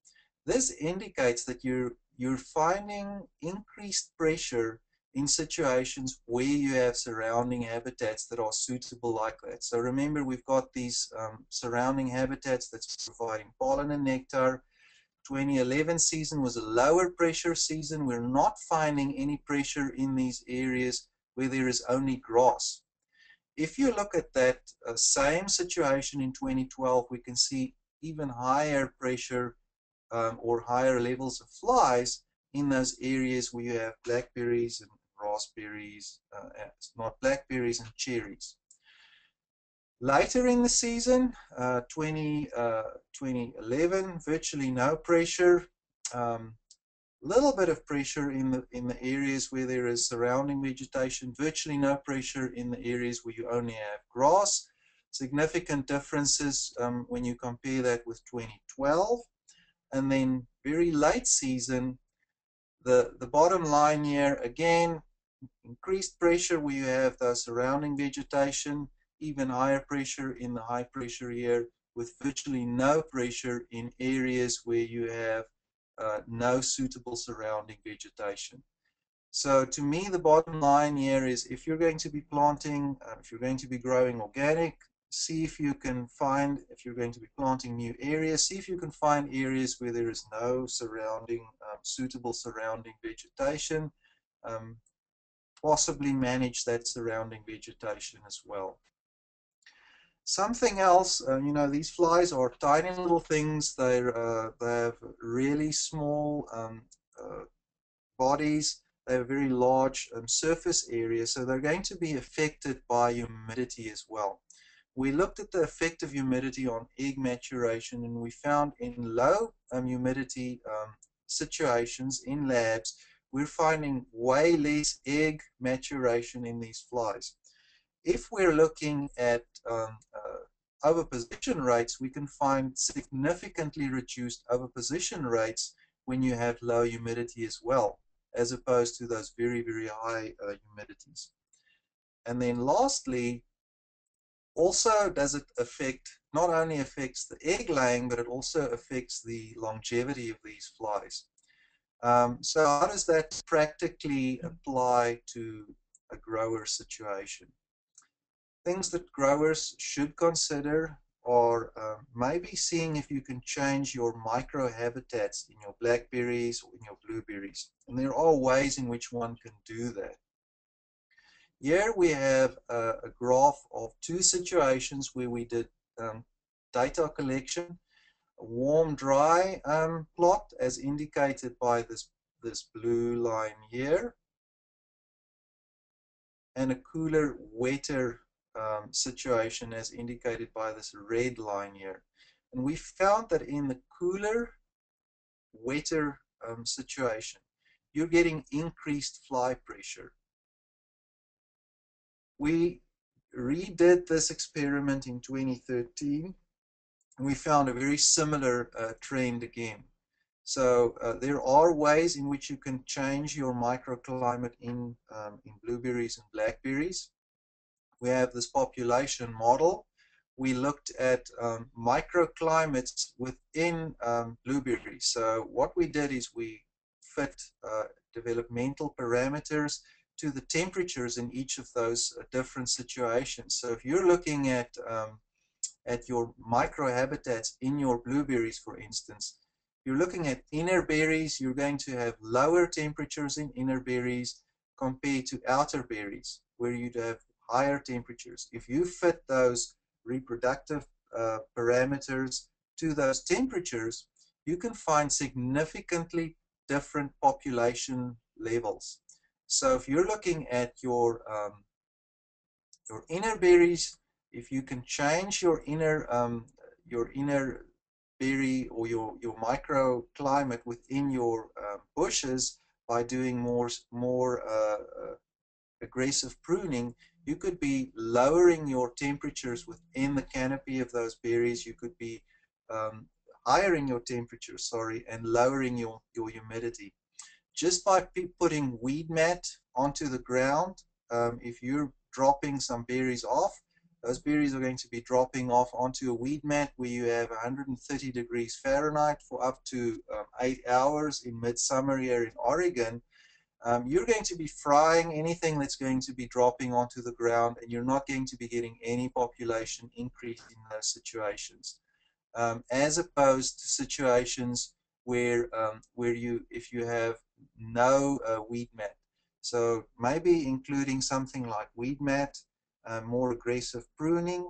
Speaker 3: This indicates that you're finding increased pressure in situations where you have surrounding habitats that are suitable like that. So remember, we've got these surrounding habitats that's providing pollen and nectar. 2011 season was a lower pressure season. We're not finding any pressure in these areas where there is only grass. If you look at that same situation in 2012, we can see even higher pressure or higher levels of flies in those areas where you have blackberries and raspberries, not blackberries and cherries. Later in the season, 2011, virtually no pressure. Little bit of pressure in the areas where there is surrounding vegetation, virtually no pressure in the areas where you only have grass. Significant differences when you compare that with 2012. And then very late season, the bottom line here, again, increased pressure where you have the surrounding vegetation, even higher pressure in the high pressure here, with virtually no pressure in areas where you have no suitable surrounding vegetation. So to me, the bottom line here is, if you're going to be planting, if you're going to be growing organic, see if you can find, if you're going to be planting new areas, see if you can find areas where there is no surrounding, suitable surrounding vegetation. Possibly manage that surrounding vegetation as well. Something else, you know, these flies are tiny little things. They have really small bodies. They have very large surface area, so they're going to be affected by humidity as well. we looked at the effect of humidity on egg maturation, and we found in low humidity situations in labs, we're finding way less egg maturation in these flies. If we're looking at oviposition rates, we can find significantly reduced oviposition rates when you have low humidity as well, as opposed to those very, very high humidities. And then lastly, also does it affect, not only affects the egg laying, but it also affects the longevity of these flies. So how does that practically apply to a grower situation? Things that growers should consider are maybe seeing if you can change your microhabitats in your blackberries or in your blueberries. And there are ways in which one can do that. Here we have a graph of two situations where we did data collection. A warm-dry plot as indicated by this blue line here, and a cooler, wetter situation as indicated by this red line here. And we found that in the cooler, wetter situation, you're getting increased fly pressure. We redid this experiment in 2013, and we found a very similar trend again. So there are ways in which you can change your microclimate in blueberries and blackberries. We have this population model. We looked at microclimates within blueberries. So what we did is we fit developmental parameters to the temperatures in each of those different situations. So if you're looking at your microhabitats in your blueberries, for instance, you're looking at inner berries, you're going to have lower temperatures in inner berries compared to outer berries, where you'd have higher temperatures. If you fit those reproductive parameters to those temperatures, you can find significantly different population levels. So if you're looking at your inner berries, if you can change your inner berry or your microclimate within your bushes by doing more aggressive pruning, you could be lowering your temperatures within the canopy of those berries. You could be highering your temperature, sorry, and lowering your humidity. Just by putting weed mat onto the ground, if you're dropping some berries off, those berries are going to be dropping off onto a weed mat where you have 130 degrees Fahrenheit for up to 8 hours in midsummer here in Oregon. You're going to be frying anything that's going to be dropping onto the ground, and you're not going to be getting any population increase in those situations, as opposed to situations where if you have no weed mat. So maybe including something like weed mat, more aggressive pruning,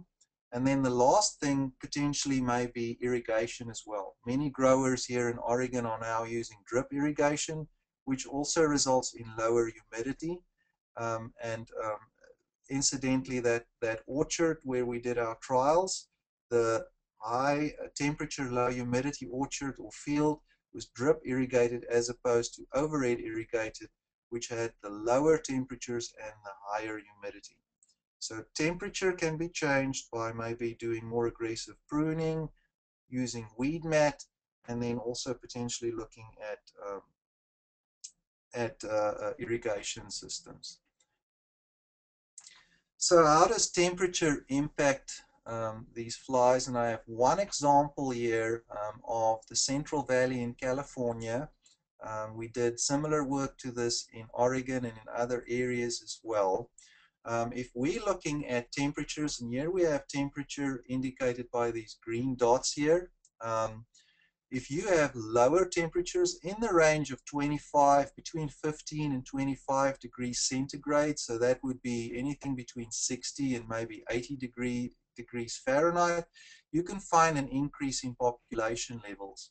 Speaker 3: and then the last thing potentially may be irrigation as well. Many growers here in Oregon are now using drip irrigation, which also results in lower humidity. Incidentally, that orchard where we did our trials, the high temperature, low humidity orchard or field was drip irrigated as opposed to overhead irrigated, which had the lower temperatures and the higher humidity. So temperature can be changed by maybe doing more aggressive pruning, using weed mat, and then also potentially looking at irrigation systems. So how does temperature impact these flies? And I have one example here of the Central Valley in California. We did similar work to this in Oregon and in other areas as well. If we're looking at temperatures, and here we have temperature indicated by these green dots here. If you have lower temperatures in the range of 25, between 15 and 25 degrees centigrade, so that would be anything between 60 and maybe 80 degrees Fahrenheit, you can find an increase in population levels.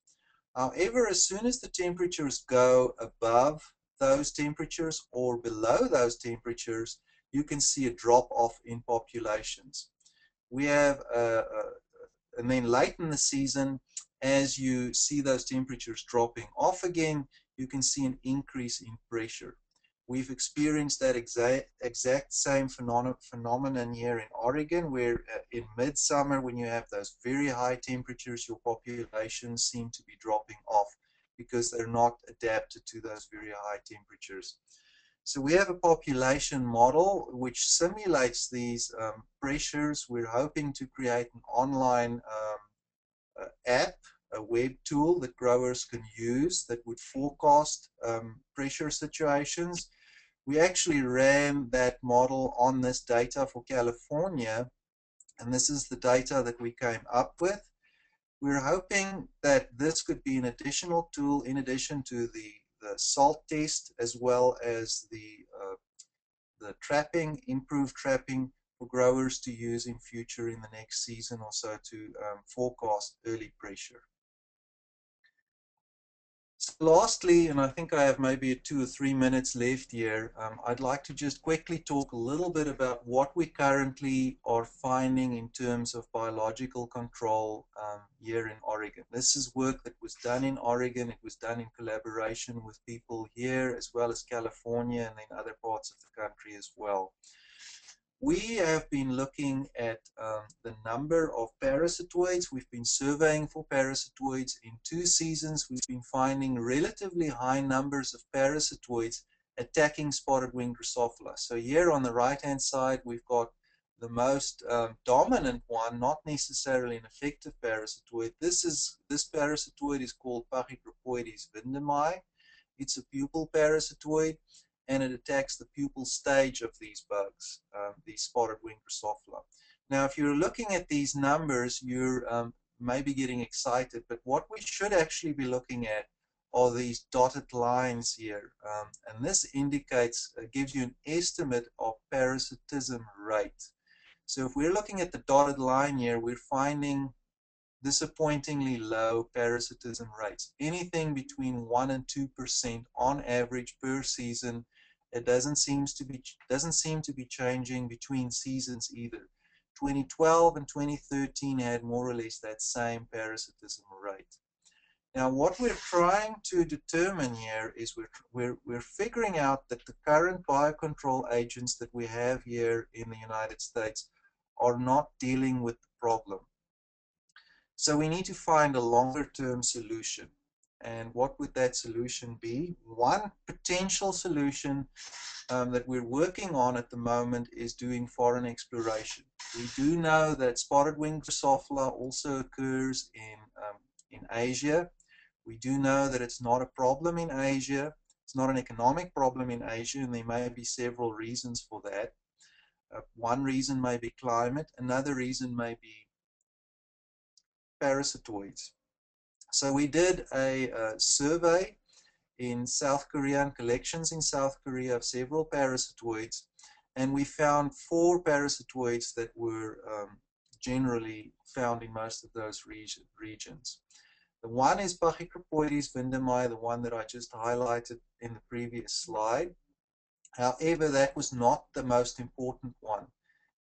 Speaker 3: However, as soon as the temperatures go above those temperatures or below those temperatures, you can see a drop off in populations. we have and then late in the season, as you see those temperatures dropping off again, you can see an increase in pressure. We've experienced that exact same phenomenon here in Oregon, where in midsummer, when you have those very high temperatures, your populations seem to be dropping off because they're not adapted to those very high temperatures. So we have a population model which simulates these pressures. We're hoping to create an online app, a web tool that growers can use that would forecast pressure situations. We actually ran that model on this data for California, and this is the data that we came up with. We're hoping that this could be an additional tool in addition to the salt test, as well as the trapping, improved trapping for growers to use in future in the next season or so to forecast early pressure. So lastly, and I think I have maybe 2 or 3 minutes left here, I'd like to just quickly talk a little bit about what we currently are finding in terms of biological control here in Oregon. This is work that was done in Oregon. It was done in collaboration with people here as well as California and then other parts of the country as well. We have been looking at the number of parasitoids. We've been surveying for parasitoids in 2 seasons. We've been finding relatively high numbers of parasitoids attacking spotted wing Drosophila. So here on the right-hand side, we've got the most dominant one, not necessarily an effective parasitoid. This parasitoid is called Microclimates vindemi. It's a pupal parasitoid, and it attacks the pupal stage of these bugs, these spotted wing Drosophila. Now, if you're looking at these numbers, you're maybe getting excited, but what we should actually be looking at are these dotted lines here, and this indicates, gives you an estimate of parasitism rate. So if we're looking at the dotted line here, we're finding disappointingly low parasitism rates, anything between 1 and 2% on average per season. It doesn't seem to be changing between seasons either. 2012 and 2013 had more or less that same parasitism rate. Now, what we're trying to determine here is we're figuring out that the current biocontrol agents that we have here in the United States are not dealing with the problem. So we need to find a longer-term solution. And what would that solution be? One potential solution that we're working on at the moment is doing foreign exploration. We do know that spotted wing Drosophila also occurs in Asia. We do know that it's not a problem in Asia. It's not an economic problem in Asia, and there may be several reasons for that. One reason may be climate. Another reason may be parasitoids. So we did a survey in South Korea and collections in South Korea of several parasitoids, and we found 4 parasitoids that were generally found in most of those regions. The one is Microclimates vindemi, the one that I just highlighted in the previous slide. However, that was not the most important one.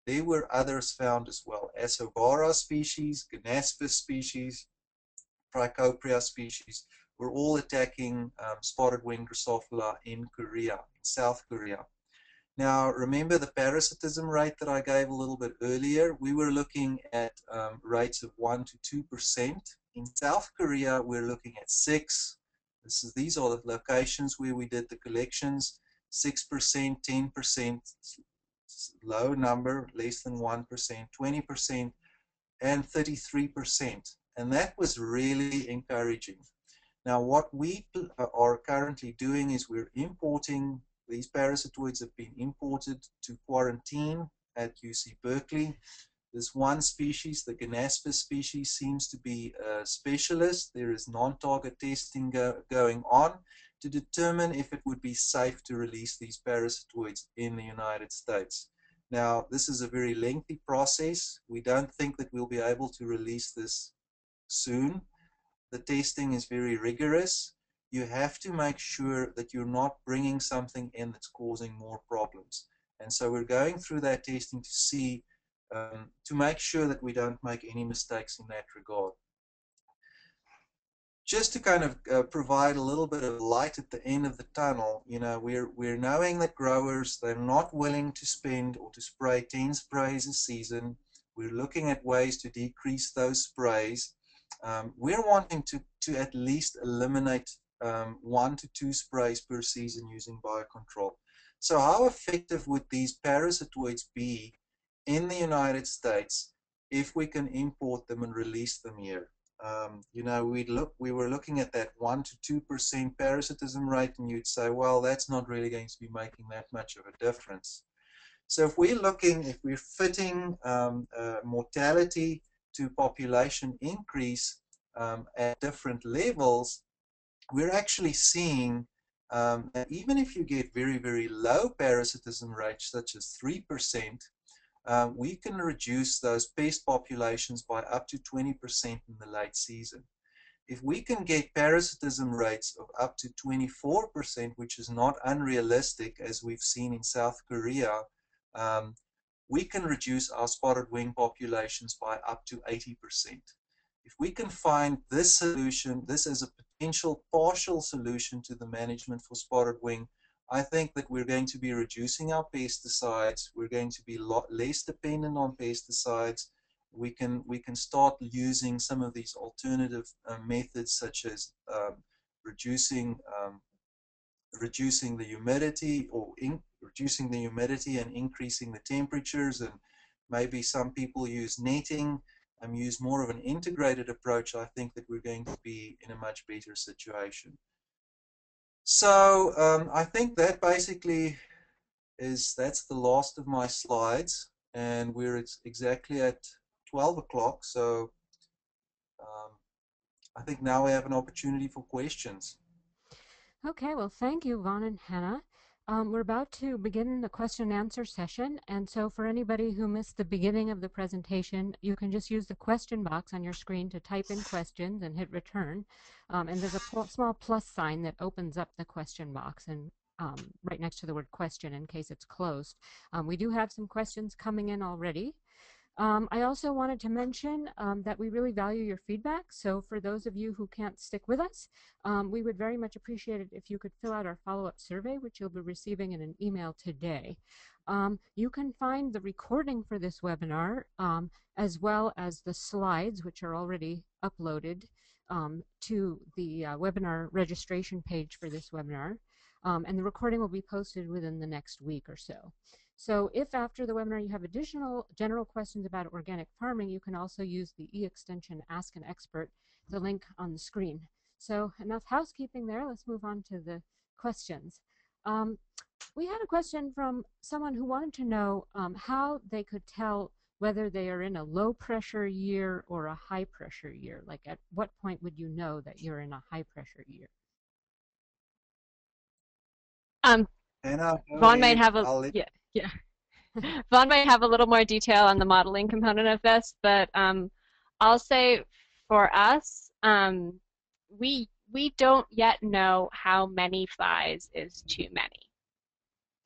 Speaker 3: There were others found as well. Asobara species, Ganaspis species, Trichopria species were all attacking spotted wing Drosophila in Korea, in South Korea. Now, remember the parasitism rate that I gave a little bit earlier? We were looking at rates of 1 to 2%. In South Korea, we're looking at 6. These are the locations where we did the collections. 6%, 10%, low number, less than 1%, 20%, and 33%. And that was really encouraging. Now, what we are currently doing is we're importing, these parasitoids have been imported to quarantine at UC Berkeley. This one species, the Ganaspis species, seems to be a specialist. There is non-target testing going on to determine if it would be safe to release these parasitoids in the United States. Now, this is a very lengthy process. We don't think that we'll be able to release this soon. The testing is very rigorous. You have to make sure that you're not bringing something in that's causing more problems. And so we're going through that testing to see to make sure that we don't make any mistakes in that regard. Just to kind of provide a little bit of light at the end of the tunnel, you know, we're knowing that growers, they're not willing to spend or to spray 10 sprays a season. We're looking at ways to decrease those sprays. We're wanting to at least eliminate 1 to 2 sprays per season using biocontrol. So how effective would these parasitoids be in the United States if we can import them and release them here? You know, we were looking at that 1 to 2% parasitism rate, and you'd say, well, that's not really going to be making that much of a difference. So if we're fitting mortality to population increase at different levels, we're actually seeing that even if you get very, very low parasitism rates, such as 3%, we can reduce those pest populations by up to 20% in the late season. If we can get parasitism rates of up to 24%, which is not unrealistic, as we've seen in South Korea, we can reduce our spotted wing populations by up to 80%. If we can find this solution, this is a potential partial solution to the management for spotted wing, I think that we're going to be reducing our pesticides. We're going to be a lot less dependent on pesticides. We can start using some of these alternative methods, such as reducing the humidity, or reducing the humidity and increasing the temperatures, and maybe some people use netting and use more of an integrated approach. I think that we're going to be in a much better situation. So I think that basically that's the last of my slides, and we're exactly at 12 o'clock. So I think now we have an opportunity for questions.
Speaker 1: Okay, well, thank you, Vaughn and Hannah. We're about to begin the question and answer session, and so for anybody who missed the beginning of the presentation, you can just use the question box on your screen to type in questions and hit return. And there's a small plus sign that opens up the question box, and right next to the word question in case it's closed. We do have some questions coming in already. I also wanted to mention that we really value your feedback. So for those of you who can't stick with us, we would very much appreciate it if you could fill out our follow-up survey, which you'll be receiving in an email today. You can find the recording for this webinar as well as the slides, which are already uploaded to the webinar registration page for this webinar. And the recording will be posted within the next week or so. So if after the webinar you have additional general questions about organic farming, you can also use the e-extension Ask an Expert, the link on the screen. So enough housekeeping there. Let's move on to the questions. We had a question from someone who wanted to know how they could tell whether they are in a low pressure year or a high pressure year. Like at what point would you know that you're in a high pressure year?
Speaker 3: Hannah,
Speaker 2: Vaughn might have Vaughn might have a little more detail on the modeling component of this, but I'll say for us, we don't yet know how many flies is too many.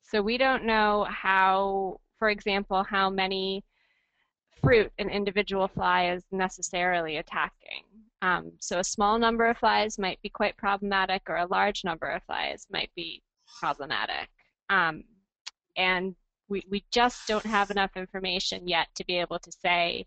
Speaker 2: So we don't know how, for example, how many fruit an individual fly is necessarily attacking. So a small number of flies might be quite problematic, or a large number of flies might be problematic. And we just don't have enough information yet to be able to say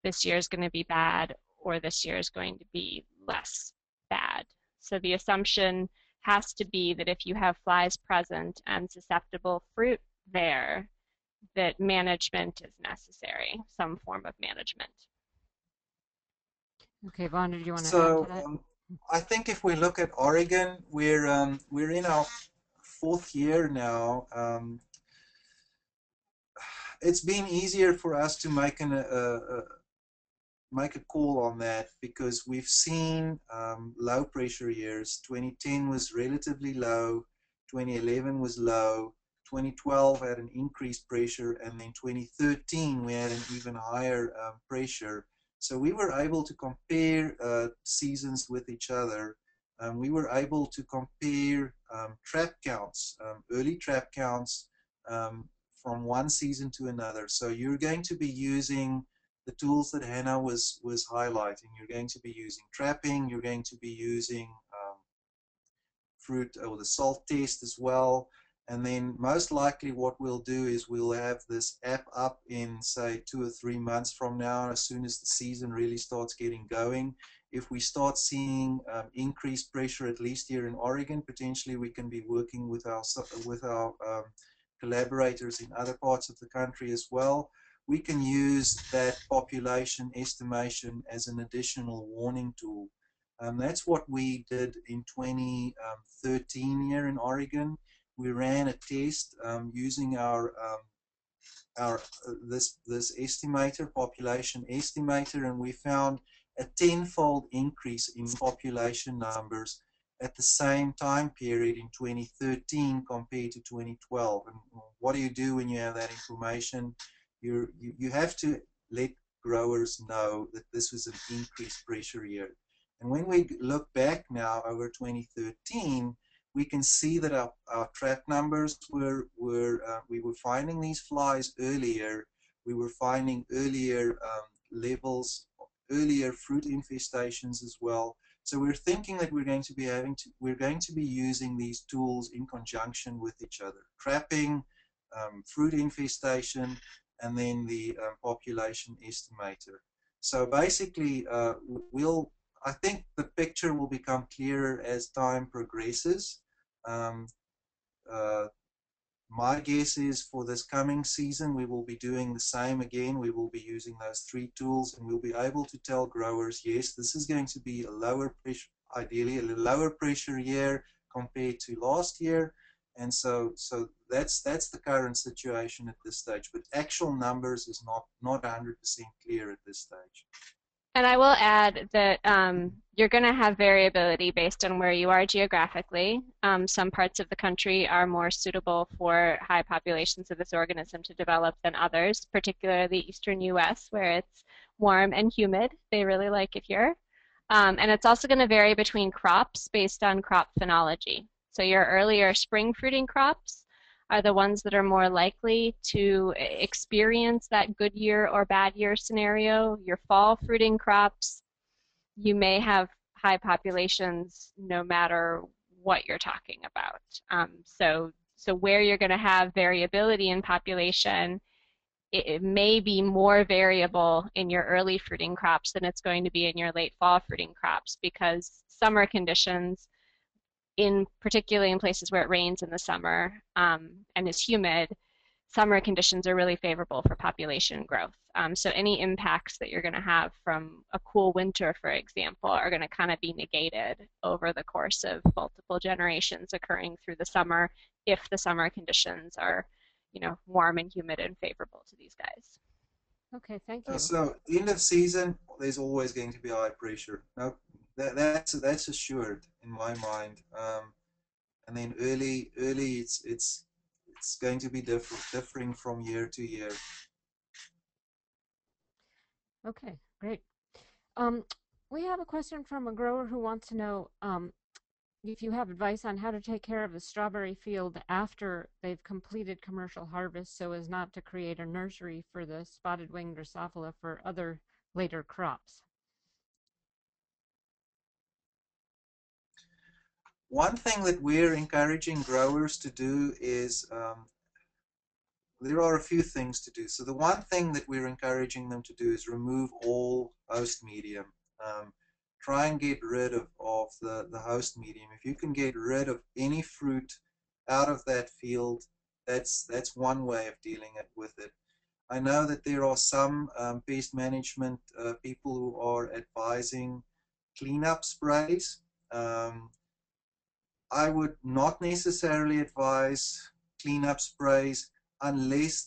Speaker 2: this year is going to be bad or this year is going to be less bad. So the assumption has to be that if you have flies present and susceptible fruit there, that management is necessary, some form of management.
Speaker 1: Okay, Vaughn, did you want to add to that?
Speaker 3: I think if we look at Oregon, we're in our 4th year now. It's been easier for us to make a call on that because we've seen low pressure years. 2010 was relatively low, 2011 was low, 2012 had an increased pressure, and then 2013 we had an even higher pressure. So we were able to compare seasons with each other. We were able to compare trap counts, early trap counts from one season to another. So you're going to be using the tools that Hannah was highlighting. You're going to be using trapping, you're going to be using fruit or the salt test as well. And then most likely what we'll do is we'll have this app up in, say, 2 or 3 months from now, as soon as the season really starts getting going. If we start seeing increased pressure, at least here in Oregon, potentially we can be working with our collaborators in other parts of the country as well. We can use that population estimation as an additional warning tool. That's what we did in 2013 here in Oregon. We ran a test using this estimator, population estimator, and we found a 10-fold increase in population numbers at the same time period in 2013 compared to 2012. And what do you do when you have that information? You have to let growers know that this was an increased pressure year. And when we look back now over 2013, we can see that our trap numbers we were finding these flies earlier. We were finding earlier levels, earlier fruit infestations as well. So we're thinking that we're going to be using these tools in conjunction with each other: trapping, fruit infestation, and then the population estimator. So basically, I think the picture will become clearer as time progresses. My guess is for this coming season, we will be doing the same again. We will be using those 3 tools, and we'll be able to tell growers, yes, this is going to be a lower pressure, ideally a lower pressure year compared to last year. And so that's the current situation at this stage. But actual numbers is not 100% clear at this stage.
Speaker 2: And I will add that you're going to have variability based on where you are geographically. Some parts of the country are more suitable for high populations of this organism to develop than others, particularly the eastern U.S., where it's warm and humid. They really like it here. And it's also going to vary between crops based on crop phenology. So your earlier spring fruiting crops are the ones that are more likely to experience that good year or bad year scenario. Your fall fruiting crops, you may have high populations no matter what you're talking about. So where you're going to have variability in population, it may be more variable in your early fruiting crops than it's going to be in your late fall fruiting crops, because summer conditions, particularly in places where it rains in the summer and is humid, summer conditions are really favorable for population growth. So any impacts that you're going to have from a cool winter, for example, are going to kind of be negated over the course of multiple generations occurring through the summer, if the summer conditions are, warm and humid and favorable to these guys.
Speaker 1: Okay, thank you.
Speaker 3: So end of season, there's always going to be high pressure. Now, that's assured in my mind. And then early, it's going to be differing from year to year.
Speaker 1: Okay, great. We have a question from a grower who wants to know if you have advice on how to take care of a strawberry field after they've completed commercial harvest, so as not to create a nursery for the spotted-winged Drosophila for other later crops.
Speaker 3: One thing that we're encouraging growers to do is, there are a few things to do. So the one thing that we're encouraging them to do is remove all host medium. Try and get rid of the host medium. If you can get rid of any fruit out of that field, that's one way of dealing with it. I know that there are some pest management people who are advising cleanup sprays. I would not necessarily advise cleanup sprays unless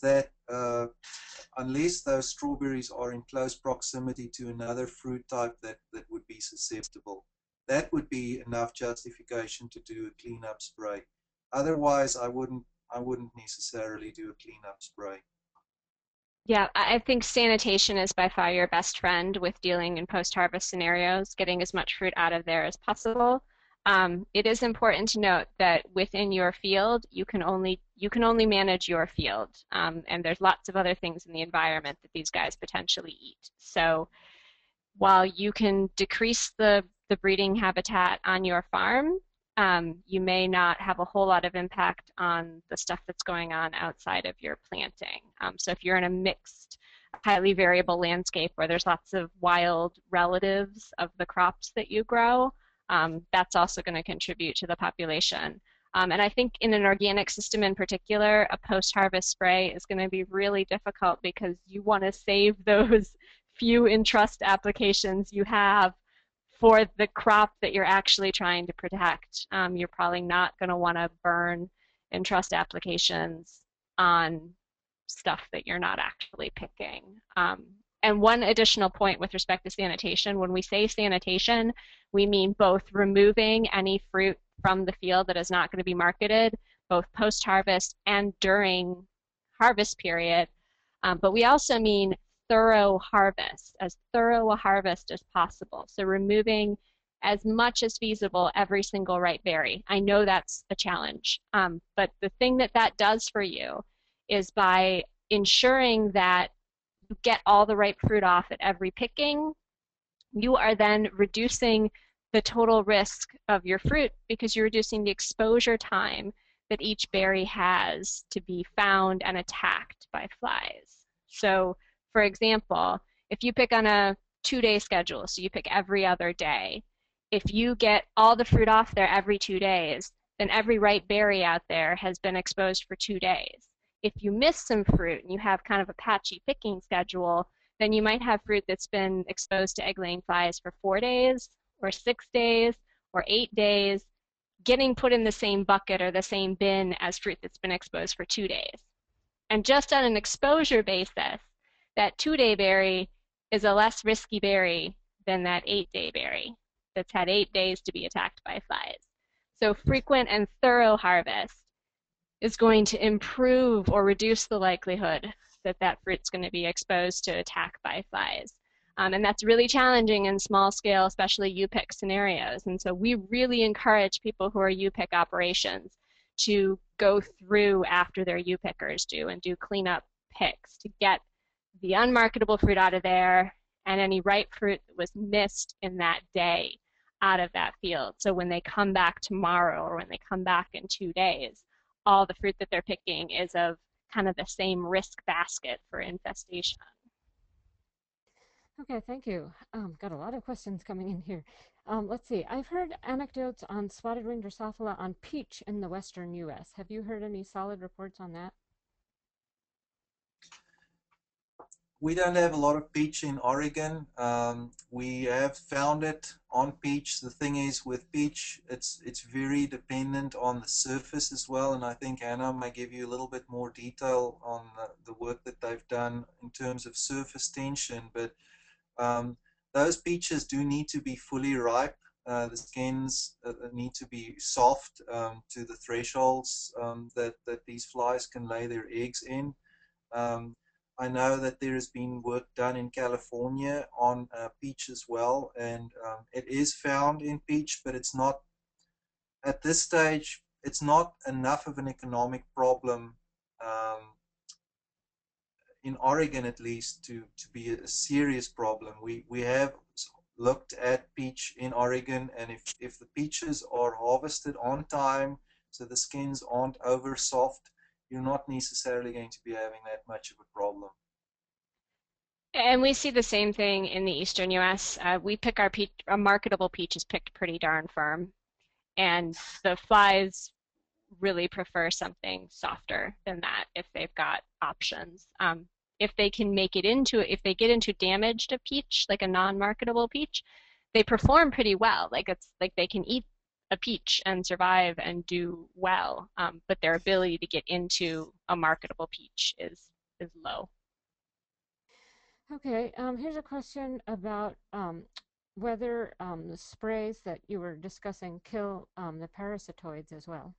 Speaker 3: those strawberries are in close proximity to another fruit type that would be susceptible. That would be enough justification to do a cleanup spray. Otherwise, I wouldn't necessarily do a cleanup spray.
Speaker 2: Yeah, I think sanitation is by far your best friend with dealing in post-harvest scenarios, getting as much fruit out of there as possible. It is important to note that within your field, you can only manage your field, and there's lots of other things in the environment that these guys potentially eat. So while you can decrease the breeding habitat on your farm, you may not have a whole lot of impact on the stuff that's going on outside of your planting. So if you're in a mixed, highly variable landscape where there's lots of wild relatives of the crops that you grow, that's also going to contribute to the population. And I think in an organic system in particular, a post-harvest spray is going to be really difficult because you want to save those few Entrust applications you have for the crop that you're actually trying to protect. You're probably not going to want to burn Entrust applications on stuff that you're not actually picking. And one additional point with respect to sanitation, when we say sanitation, we mean both removing any fruit from the field that is not going to be marketed, both post-harvest and during harvest period. But we also mean thorough harvest, as thorough a harvest as possible. So removing as much as feasible every single ripe berry. I know that's a challenge, but the thing that does for you is by ensuring that you get all the ripe fruit off at every picking, you are then reducing the total risk of your fruit because you're reducing the exposure time that each berry has to be found and attacked by flies. So, for example, if you pick on a 2-day schedule, so you pick every other day, if you get all the fruit off there every 2 days, then every ripe berry out there has been exposed for 2 days. If you miss some fruit and you have kind of a patchy picking schedule, then you might have fruit that's been exposed to egg-laying flies for 4 days, or 6 days, or 8 days, getting put in the same bucket or the same bin as fruit that's been exposed for 2 days. And just on an exposure basis, that 2-day berry is a less risky berry than that 8-day berry that's had 8 days to be attacked by flies. So frequent and thorough harvest is going to improve or reduce the likelihood that that fruit's going to be exposed to attack by flies. And that's really challenging in small scale, especially U-pick scenarios. And so we really encourage people who are U-pick operations to go through after their U-pickers do and do cleanup picks to get the unmarketable fruit out of there and any ripe fruit that was missed in that day out of that field. So when they come back tomorrow or when they come back in 2 days, all the fruit that they're picking is of kind of the same risk basket for infestation.
Speaker 1: Okay, thank you. Got a lot of questions coming in here. Let's see. I've heard anecdotes on spotted wing Drosophila on peach in the western U.S. Have you heard any solid reports on that?
Speaker 3: We don't have a lot of peach in Oregon. We have found it on peach. The thing is with peach, it's very dependent on the surface as well, and I think Anna may give you a little bit more detail on the work that they've done in terms of surface tension, but those peaches do need to be fully ripe. The skins need to be soft to the thresholds that these flies can lay their eggs in. I know that there has been work done in California on peach as well, and it is found in peach, but it's not, at this stage, it's not enough of an economic problem in Oregon at least to be a serious problem. We have looked at peach in Oregon, and if the peaches are harvested on time, so the skins aren't over soft, you're not necessarily going to be having that much of a problem.
Speaker 2: And we see the same thing in the eastern U.S. We pick our peach, a marketable peach is picked pretty darn firm, and the flies really prefer something softer than that if they've got options. If they can make it into, if they get into damaged a peach, like a non-marketable peach, they perform pretty well. Like it's like they can eat a peach and survive and do well, but their ability to get into a marketable peach is low.
Speaker 1: Okay, here's a question about whether the sprays that you were discussing kill the parasitoids as well.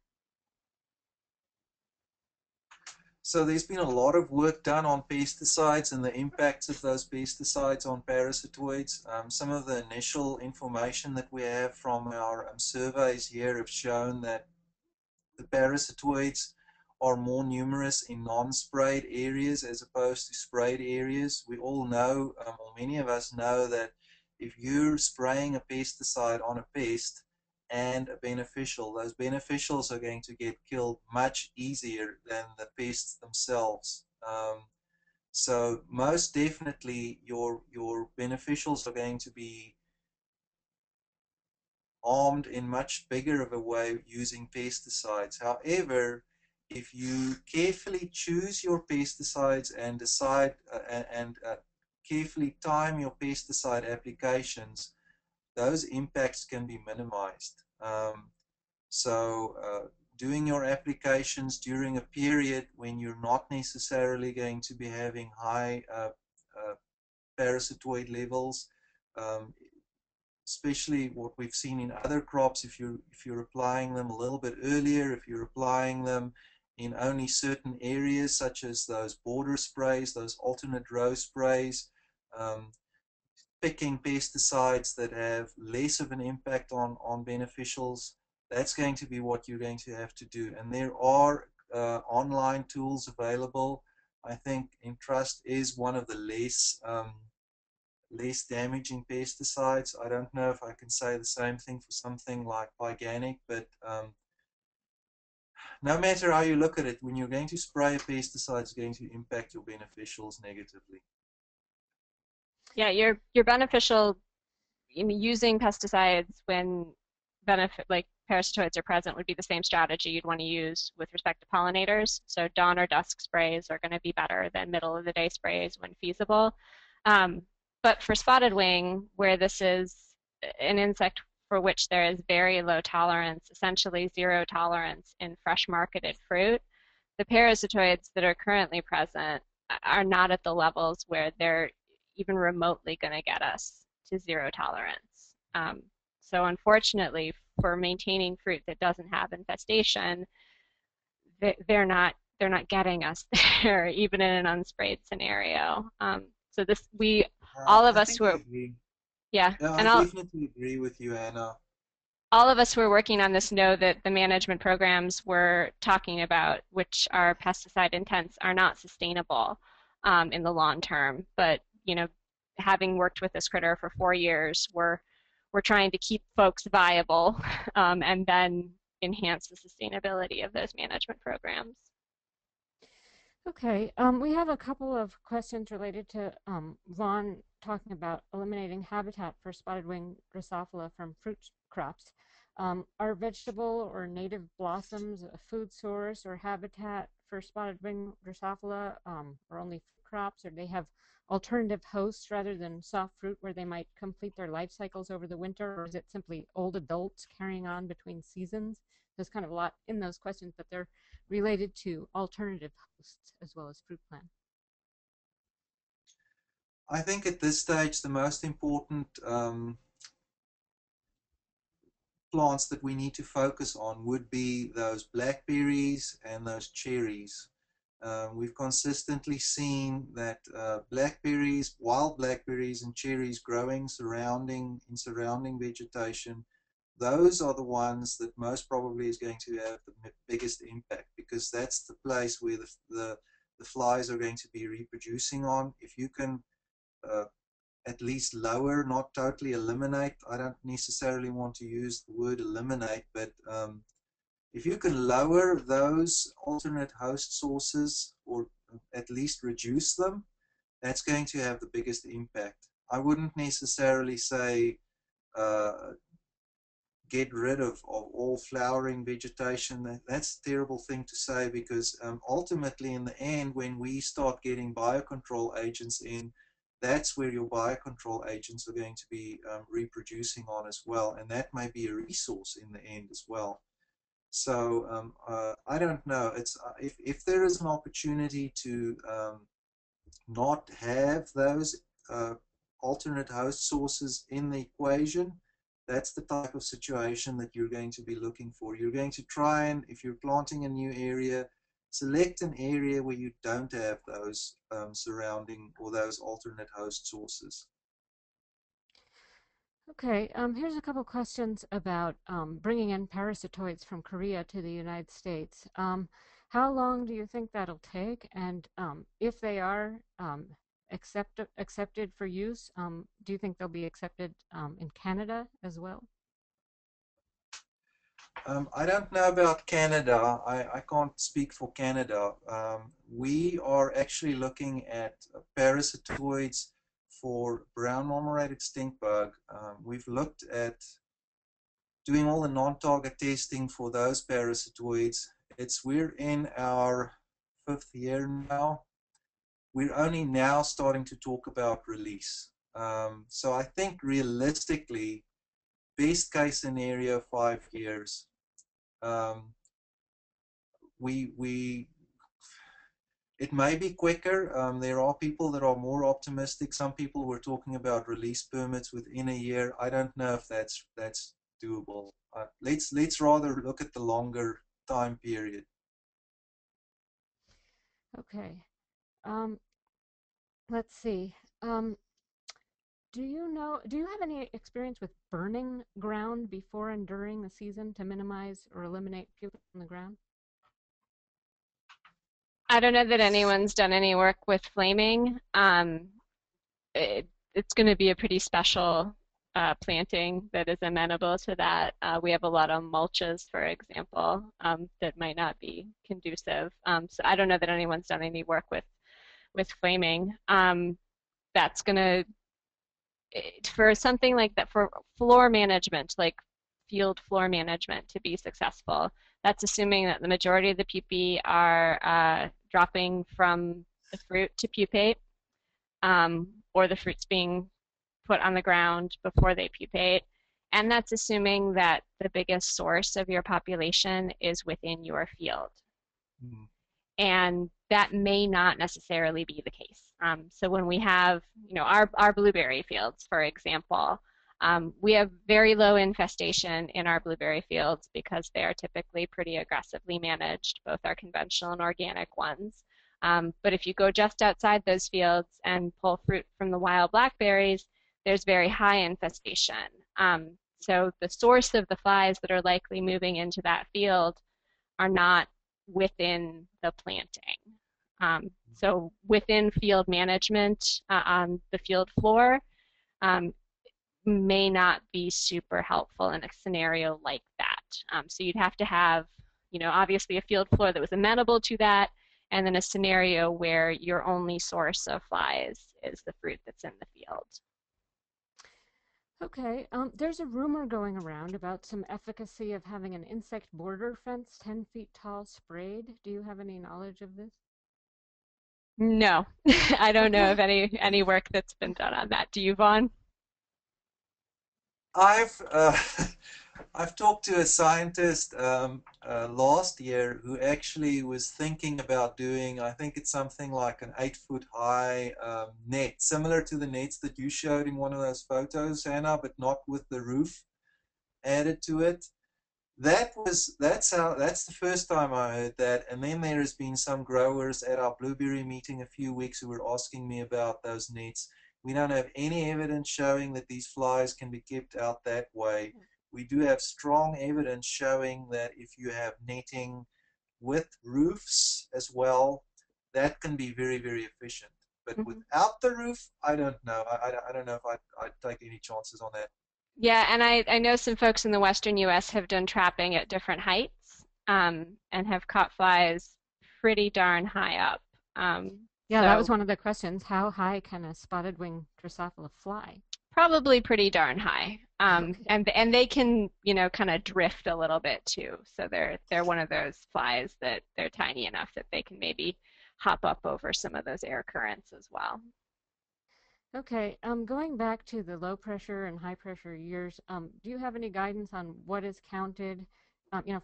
Speaker 3: So there's been a lot of work done on pesticides and the impacts of those pesticides on parasitoids. Some of the initial information that we have from our surveys here have shown that the parasitoids are more numerous in non-sprayed areas as opposed to sprayed areas. We all know, or many of us know, that if you're spraying a pesticide on a pest and a beneficial, those beneficials are going to get killed much easier than the pests themselves. So most definitely your beneficials are going to be harmed in much bigger of a way using pesticides. However, if you carefully choose your pesticides and decide and carefully time your pesticide applications, those impacts can be minimized. Doing your applications during a period when you're not necessarily going to be having high parasitoid levels, um, especially what we've seen in other crops, if you're applying them a little bit earlier, if you're applying them in only certain areas, such as those border sprays, those alternate row sprays, um, picking pesticides that have less of an impact on beneficials, that's going to be what you're going to have to do. And there are online tools available. I think Entrust is one of the less damaging pesticides. I don't know if I can say the same thing for something like organic, but no matter how you look at it, when you're going to spray a pesticide, it's going to impact your beneficials negatively.
Speaker 2: Yeah, your beneficial using pesticides when like parasitoids are present would be the same strategy you'd want to use with respect to pollinators. So dawn or dusk sprays are going to be better than middle of the day sprays when feasible. But for spotted wing, where this is an insect for which there is very low tolerance, essentially zero tolerance in fresh marketed fruit, the parasitoids that are currently present are not at the levels where they're even remotely going to get us to zero tolerance. So unfortunately, for maintaining fruit that doesn't have infestation, they're not getting us there, even in an unsprayed scenario. So this all of
Speaker 3: I
Speaker 2: us
Speaker 3: think
Speaker 2: who
Speaker 3: I
Speaker 2: are
Speaker 3: agree.
Speaker 2: yeah,
Speaker 3: Yeah, I
Speaker 2: and
Speaker 3: definitely agree with you, Anna.
Speaker 2: all of us who are working on this know that the management programs we're talking about, which are pesticide intense, are not sustainable in the long term. But having worked with this critter for 4 years, we're trying to keep folks viable and then enhance the sustainability of those management programs.
Speaker 1: Okay, we have a couple of questions related to Vaughn talking about eliminating habitat for spotted wing Drosophila from fruit crops. Are vegetable or native blossoms a food source or habitat for spotted wing Drosophila, or only fruit crops, or do they have alternative hosts rather than soft fruit where they might complete their life cycles over the winter, or is it simply old adults carrying on between seasons? There's kind of a lot in those questions, but they're related to alternative hosts as well as fruit plant.
Speaker 3: I think at this stage the most important plants that we need to focus on would be those blackberries and those cherries. We've consistently seen that blackberries, wild blackberries and cherries growing in surrounding vegetation, those are the ones that most probably is going to have the biggest impact, because that's the place where the flies are going to be reproducing on. If you can at least lower, not totally eliminate. I don't necessarily want to use the word eliminate, but if you can lower those alternate host sources, or at least reduce them, that's going to have the biggest impact. I wouldn't necessarily say get rid of all flowering vegetation. That's a terrible thing to say, because ultimately in the end, when we start getting biocontrol agents in, that's where your biocontrol agents are going to be reproducing on as well, and that may be a resource in the end as well. So I don't know. It's if there is an opportunity to not have those alternate host sources in the equation, that's the type of situation that you're going to be looking for. You're going to try, and if you're planting a new area, select an area where you don't have those surrounding or those alternate host sources.
Speaker 1: Okay, here's a couple questions about bringing in parasitoids from Korea to the United States. How long do you think that'll take? And if they are accepted for use, do you think they'll be accepted in Canada as well?
Speaker 3: I don't know about Canada. I can't speak for Canada. We are actually looking at parasitoids for brown marmorated stink bug. We've looked at doing all the non-target testing for those parasitoids. We're in our 5th year now. We're only now starting to talk about release. So I think realistically, best case scenario, 5 years. It may be quicker. There are people that are more optimistic. Some people were talking about release permits within a year. I don't know if that's doable. Let's rather look at the longer time period.
Speaker 1: Okay. Let's see. Do you have any experience with burning ground before and during the season to minimize or eliminate pupa on the ground?
Speaker 2: I don't know that anyone's done any work with flaming. It's going to be a pretty special planting that is amenable to that. We have a lot of mulches, for example, that might not be conducive. So I don't know that anyone's done any work with flaming. That's going to, for something like that, for floor management, like field floor management to be successful, that's assuming that the majority of the pupae are dropping from the fruit to pupate, or the fruit's being put on the ground before they pupate. And that's assuming that the biggest source of your population is within your field. Mm-hmm. And that may not necessarily be the case. So when we have, our blueberry fields, for example, we have very low infestation in our blueberry fields because they are typically pretty aggressively managed, both our conventional and organic ones. But if you go just outside those fields and pull fruit from the wild blackberries, there's very high infestation. So the source of the flies that are likely moving into that field are not within the planting. So within field management on the field floor may not be super helpful in a scenario like that. So you'd have to have, obviously a field floor that was amenable to that, and then a scenario where your only source of flies is the fruit that's in the field.
Speaker 1: Okay, there's a rumor going around about some efficacy of having an insect border fence 10 feet tall sprayed. Do you have any knowledge of this?
Speaker 2: No, I don't know of any work that's been done on that. Do you, Vaughn?
Speaker 3: I've talked to a scientist last year who actually was thinking about doing, I think it's something like an 8-foot high net, similar to the nets that you showed in one of those photos, Hannah, but not with the roof added to it. That's the first time I heard that. And then there has been some growers at our blueberry meeting a few weeks who were asking me about those nets. We don't have any evidence showing that these flies can be kept out that way. We do have strong evidence showing that if you have netting with roofs as well, that can be very, very efficient. But without the roof, I don't know. I don't know if I'd take any chances on that.
Speaker 2: Yeah, and I know some folks in the western U.S. have done trapping at different heights and have caught flies pretty darn high up.
Speaker 1: Yeah, that was one of the questions. How high can a spotted wing Drosophila fly?
Speaker 2: Probably pretty darn high.
Speaker 1: Okay.
Speaker 2: And they can, kind of drift a little bit too. So they're one of those flies that they're tiny enough that they can maybe hop up over some of those air currents as well.
Speaker 1: Okay, going back to the low pressure and high pressure years, do you have any guidance on what is counted,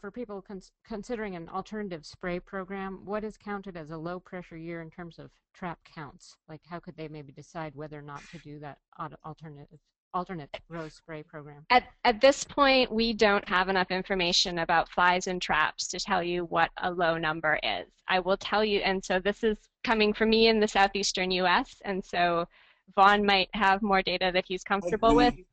Speaker 1: for people considering an alternative spray program, what is counted as a low pressure year in terms of trap counts? Like how could they maybe decide whether or not to do that alternative? alternate row spray program?
Speaker 2: At this point, we don't have enough information about flies and traps to tell you what a low number is. I will tell you, and so this is coming from me in the southeastern U.S., and so Vaughn might have more data that he's
Speaker 3: I
Speaker 2: comfortable with.
Speaker 3: agree.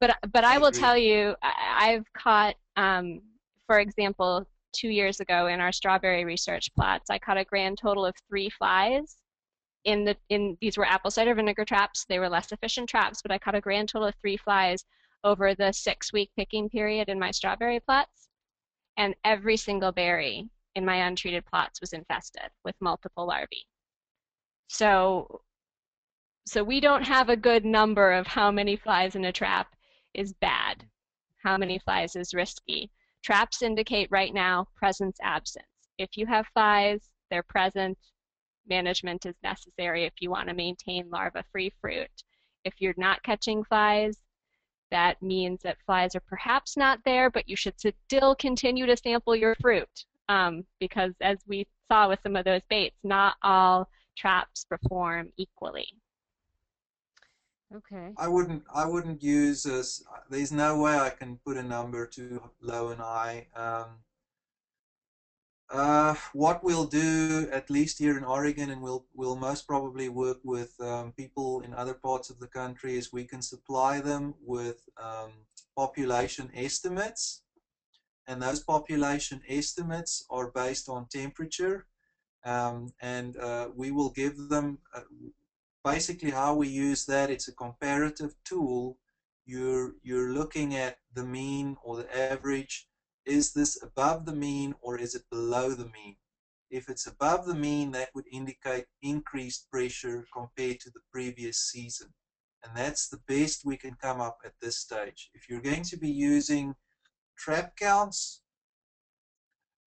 Speaker 2: But I
Speaker 3: I
Speaker 2: will
Speaker 3: agree.
Speaker 2: tell you, I've caught, for example, 2 years ago in our strawberry research plots, I caught a grand total of 3 flies. These were apple cider vinegar traps. They were less efficient traps, but I caught a grand total of 3 flies over the 6-week picking period in my strawberry plots, and every single berry in my untreated plots was infested with multiple larvae. So we don't have a good number of how many flies in a trap is bad, how many flies is risky. Traps indicate right now presence absence. If you have flies, they're present, management is necessary if you want to maintain larva-free fruit. If you're not catching flies, that means that flies are perhaps not there, but you should still continue to sample your fruit, because as we saw with some of those baits, not all traps perform equally.
Speaker 1: Okay.
Speaker 3: I wouldn't use this. There's no way I can put a number too low and high. What we'll do, at least here in Oregon, and we'll most probably work with people in other parts of the country, is we can supply them with population estimates, and those population estimates are based on temperature, and we will give them basically how we use that. It's a comparative tool. You're looking at the mean or the average. Is this above the mean or is it below the mean? If it's above the mean, that would indicate increased pressure compared to the previous season. And that's the best we can come up at this stage. If you're going to be using trap counts,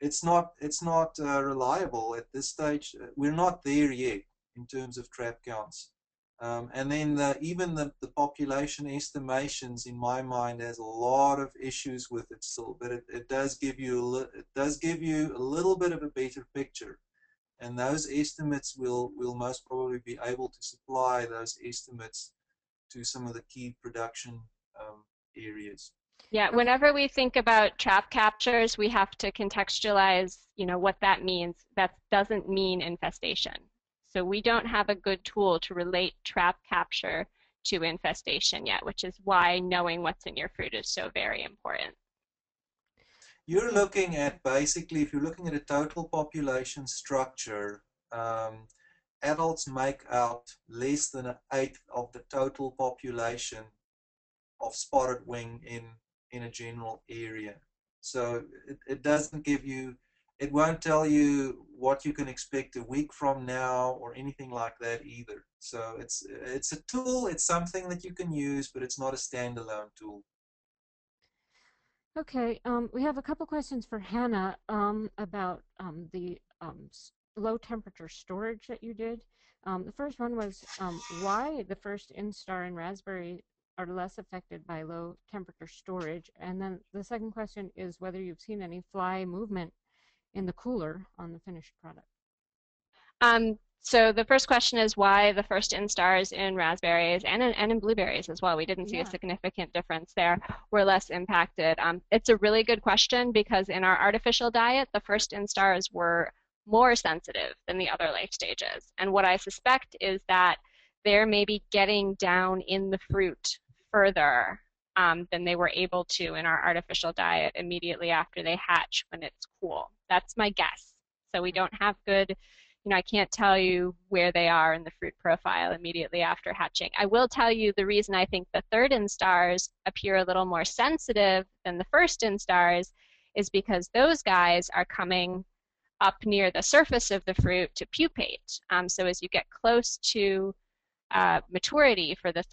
Speaker 3: it's not reliable at this stage. We're not there yet in terms of trap counts. And then even the population estimations, in my mind, has a lot of issues with it still, but it does give you a little bit of a better picture. And those estimates will most probably be able to supply those estimates to some of the key production areas.
Speaker 2: Yeah, whenever we think about trap captures, we have to contextualize, what that means. That doesn't mean infestation. So we don't have a good tool to relate trap capture to infestation yet, which is why knowing what's in your fruit is so very important.
Speaker 3: You're looking at basically, if you're looking at a total population structure, adults make out less than 1/8 of the total population of spotted wing in a general area. So it doesn't give you, it won't tell you what you can expect a week from now or anything like that either. So it's a tool, it's something that you can use, but it's not a standalone tool.
Speaker 1: Okay, we have a couple questions for Hannah about the low temperature storage that you did. The first one was why the first instar and raspberry are less affected by low temperature storage. And then the second question is whether you've seen any fly movement in the cooler on the finished product.
Speaker 2: So the first question is why the first instars in raspberries and in blueberries as well, we didn't see a significant difference there, were less impacted. It's a really good question because in our artificial diet, the first instars were more sensitive than the other life stages. And what I suspect is that they're maybe getting down in the fruit further than they were able to in our artificial diet immediately after they hatch when it's cool. That's my guess. So we don't have good, I can't tell you where they are in the fruit profile immediately after hatching. I will tell you the reason I think the third instars appear a little more sensitive than the first instars is because those guys are coming up near the surface of the fruit to pupate. So as you get close to maturity for the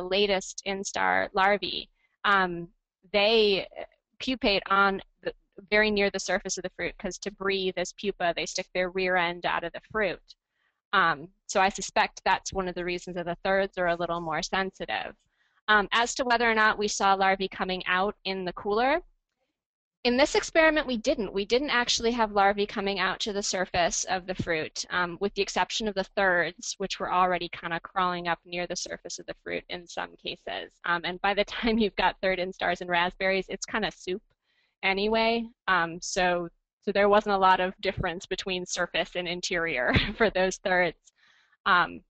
Speaker 2: latest instar larvae, they pupate on very near the surface of the fruit because to breathe as pupa, they stick their rear end out of the fruit. So I suspect that's one of the reasons that the thirds are a little more sensitive. As to whether or not we saw larvae coming out in the cooler, In this experiment, we didn't. We didn't actually have larvae coming out to the surface of the fruit, with the exception of the thirds, which were already kind of crawling up near the surface of the fruit in some cases. And by the time you've got third instars and raspberries, it's kind of soup anyway. So there wasn't a lot of difference between surface and interior for those thirds. And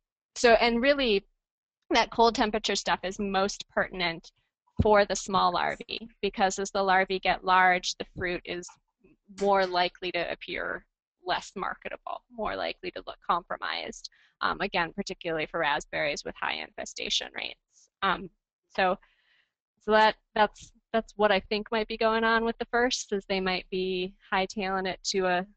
Speaker 2: really, that cold temperature stuff is most pertinent for the small larvae, because as the larvae get large, the fruit is more likely to appear less marketable, more likely to look compromised. Again, particularly for raspberries with high infestation rates. So that's what I think might be going on with the first, is they might be hightailing it to a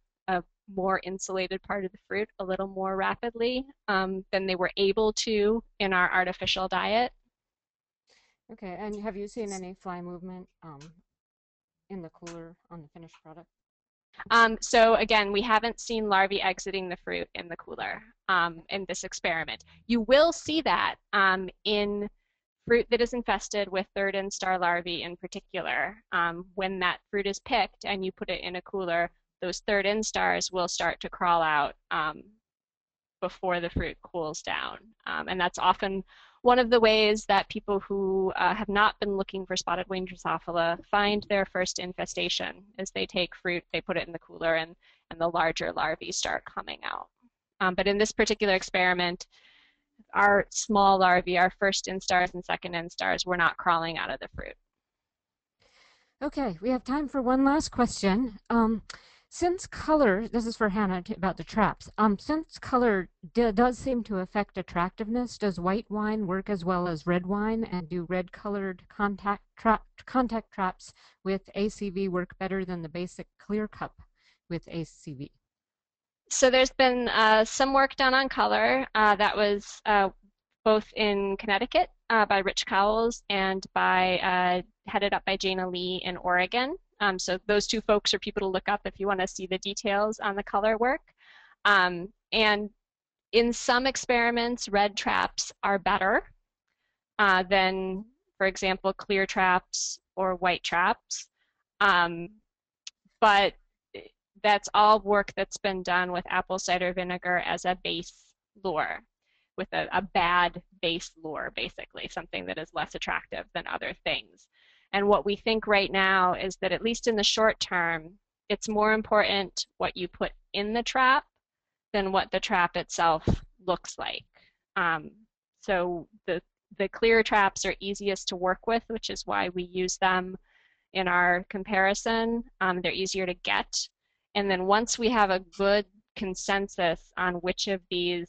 Speaker 2: more insulated part of the fruit a little more rapidly than they were able to in our artificial diet.
Speaker 1: Okay, and have you seen any fly movement in the cooler on the finished product?
Speaker 2: So again, we haven't seen larvae exiting the fruit in the cooler in this experiment. You will see that in fruit that is infested with third instar larvae in particular. When that fruit is picked and you put it in a cooler, those third instars will start to crawl out before the fruit cools down. And that's often one of the ways that people who have not been looking for spotted wing Drosophila find their first infestation, is they take fruit, they put it in the cooler, and the larger larvae start coming out. But in this particular experiment, our small larvae, our first instars and second instars, were not crawling out of the fruit.
Speaker 1: Okay, we have time for one last question. Since color, this is for Hannah about the traps. Since color does seem to affect attractiveness, does white wine work as well as red wine? And do red-colored contact traps with ACV work better than the basic clear cup with ACV?
Speaker 2: So there's been some work done on color that was both in Connecticut by Rich Cowles and headed up by Jana Lee in Oregon. So those two folks are people to look up if you want to see the details on the color work. And in some experiments, red traps are better than, for example, clear traps or white traps. But that's all work that's been done with apple cider vinegar as a base lure, with a bad base lure, basically, something that is less attractive than other things. And what we think right now is that, at least in the short term, it's more important what you put in the trap than what the trap itself looks like. So the clear traps are easiest to work with, which is why we use them in our comparison. They're easier to get. And then once we have a good consensus on which of these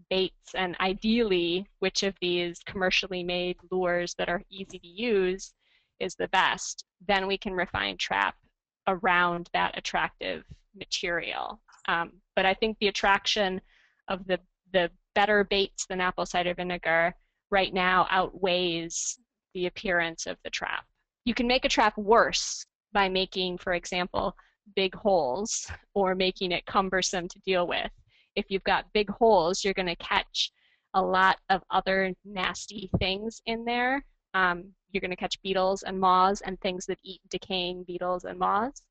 Speaker 2: baits, and ideally which of these commercially made lures that are easy to use is the best, then we can refine trap around that attractive material. But I think the attraction of the better baits than apple cider vinegar right now outweighs the appearance of the trap. You can make a trap worse by making, for example, big holes or making it cumbersome to deal with. If you've got big holes, you're going to catch a lot of other nasty things in there. You're going to catch beetles and moths and things that eat decaying beetles and moths.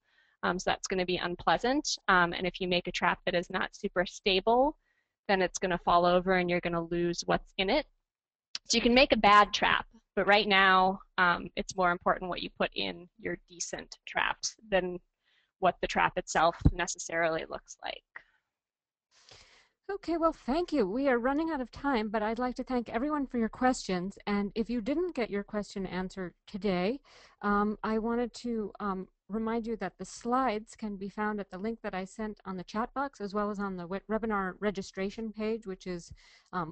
Speaker 2: So that's going to be unpleasant. And if you make a trap that is not super stable, then it's going to fall over and you're going to lose what's in it. So you can make a bad trap, but right now it's more important what you put in your decent traps than what the trap itself necessarily looks like.
Speaker 1: Okay, well, thank you. We are running out of time, but I'd like to thank everyone for your questions. And if you didn't get your question answered today, I wanted to remind you that the slides can be found at the link that I sent on the chat box, as well as on the webinar registration page, which is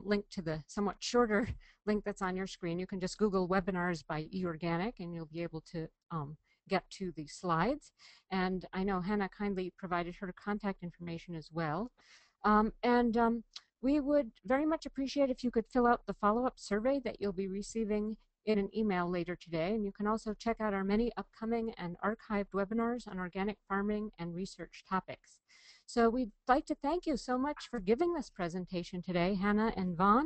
Speaker 1: linked to the somewhat shorter link that's on your screen. You can just Google webinars by eOrganic, and you'll be able to get to the slides. And I know Hannah kindly provided her contact information as well. We would very much appreciate if you could fill out the follow-up survey that you'll be receiving in an email later today. And you can also check out our many upcoming and archived webinars on organic farming and research topics. So we'd like to thank you so much for giving this presentation today, Hannah and Vaughn,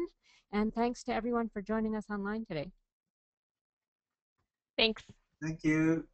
Speaker 1: and thanks to everyone for joining us online today.
Speaker 2: Thanks.
Speaker 3: Thank you.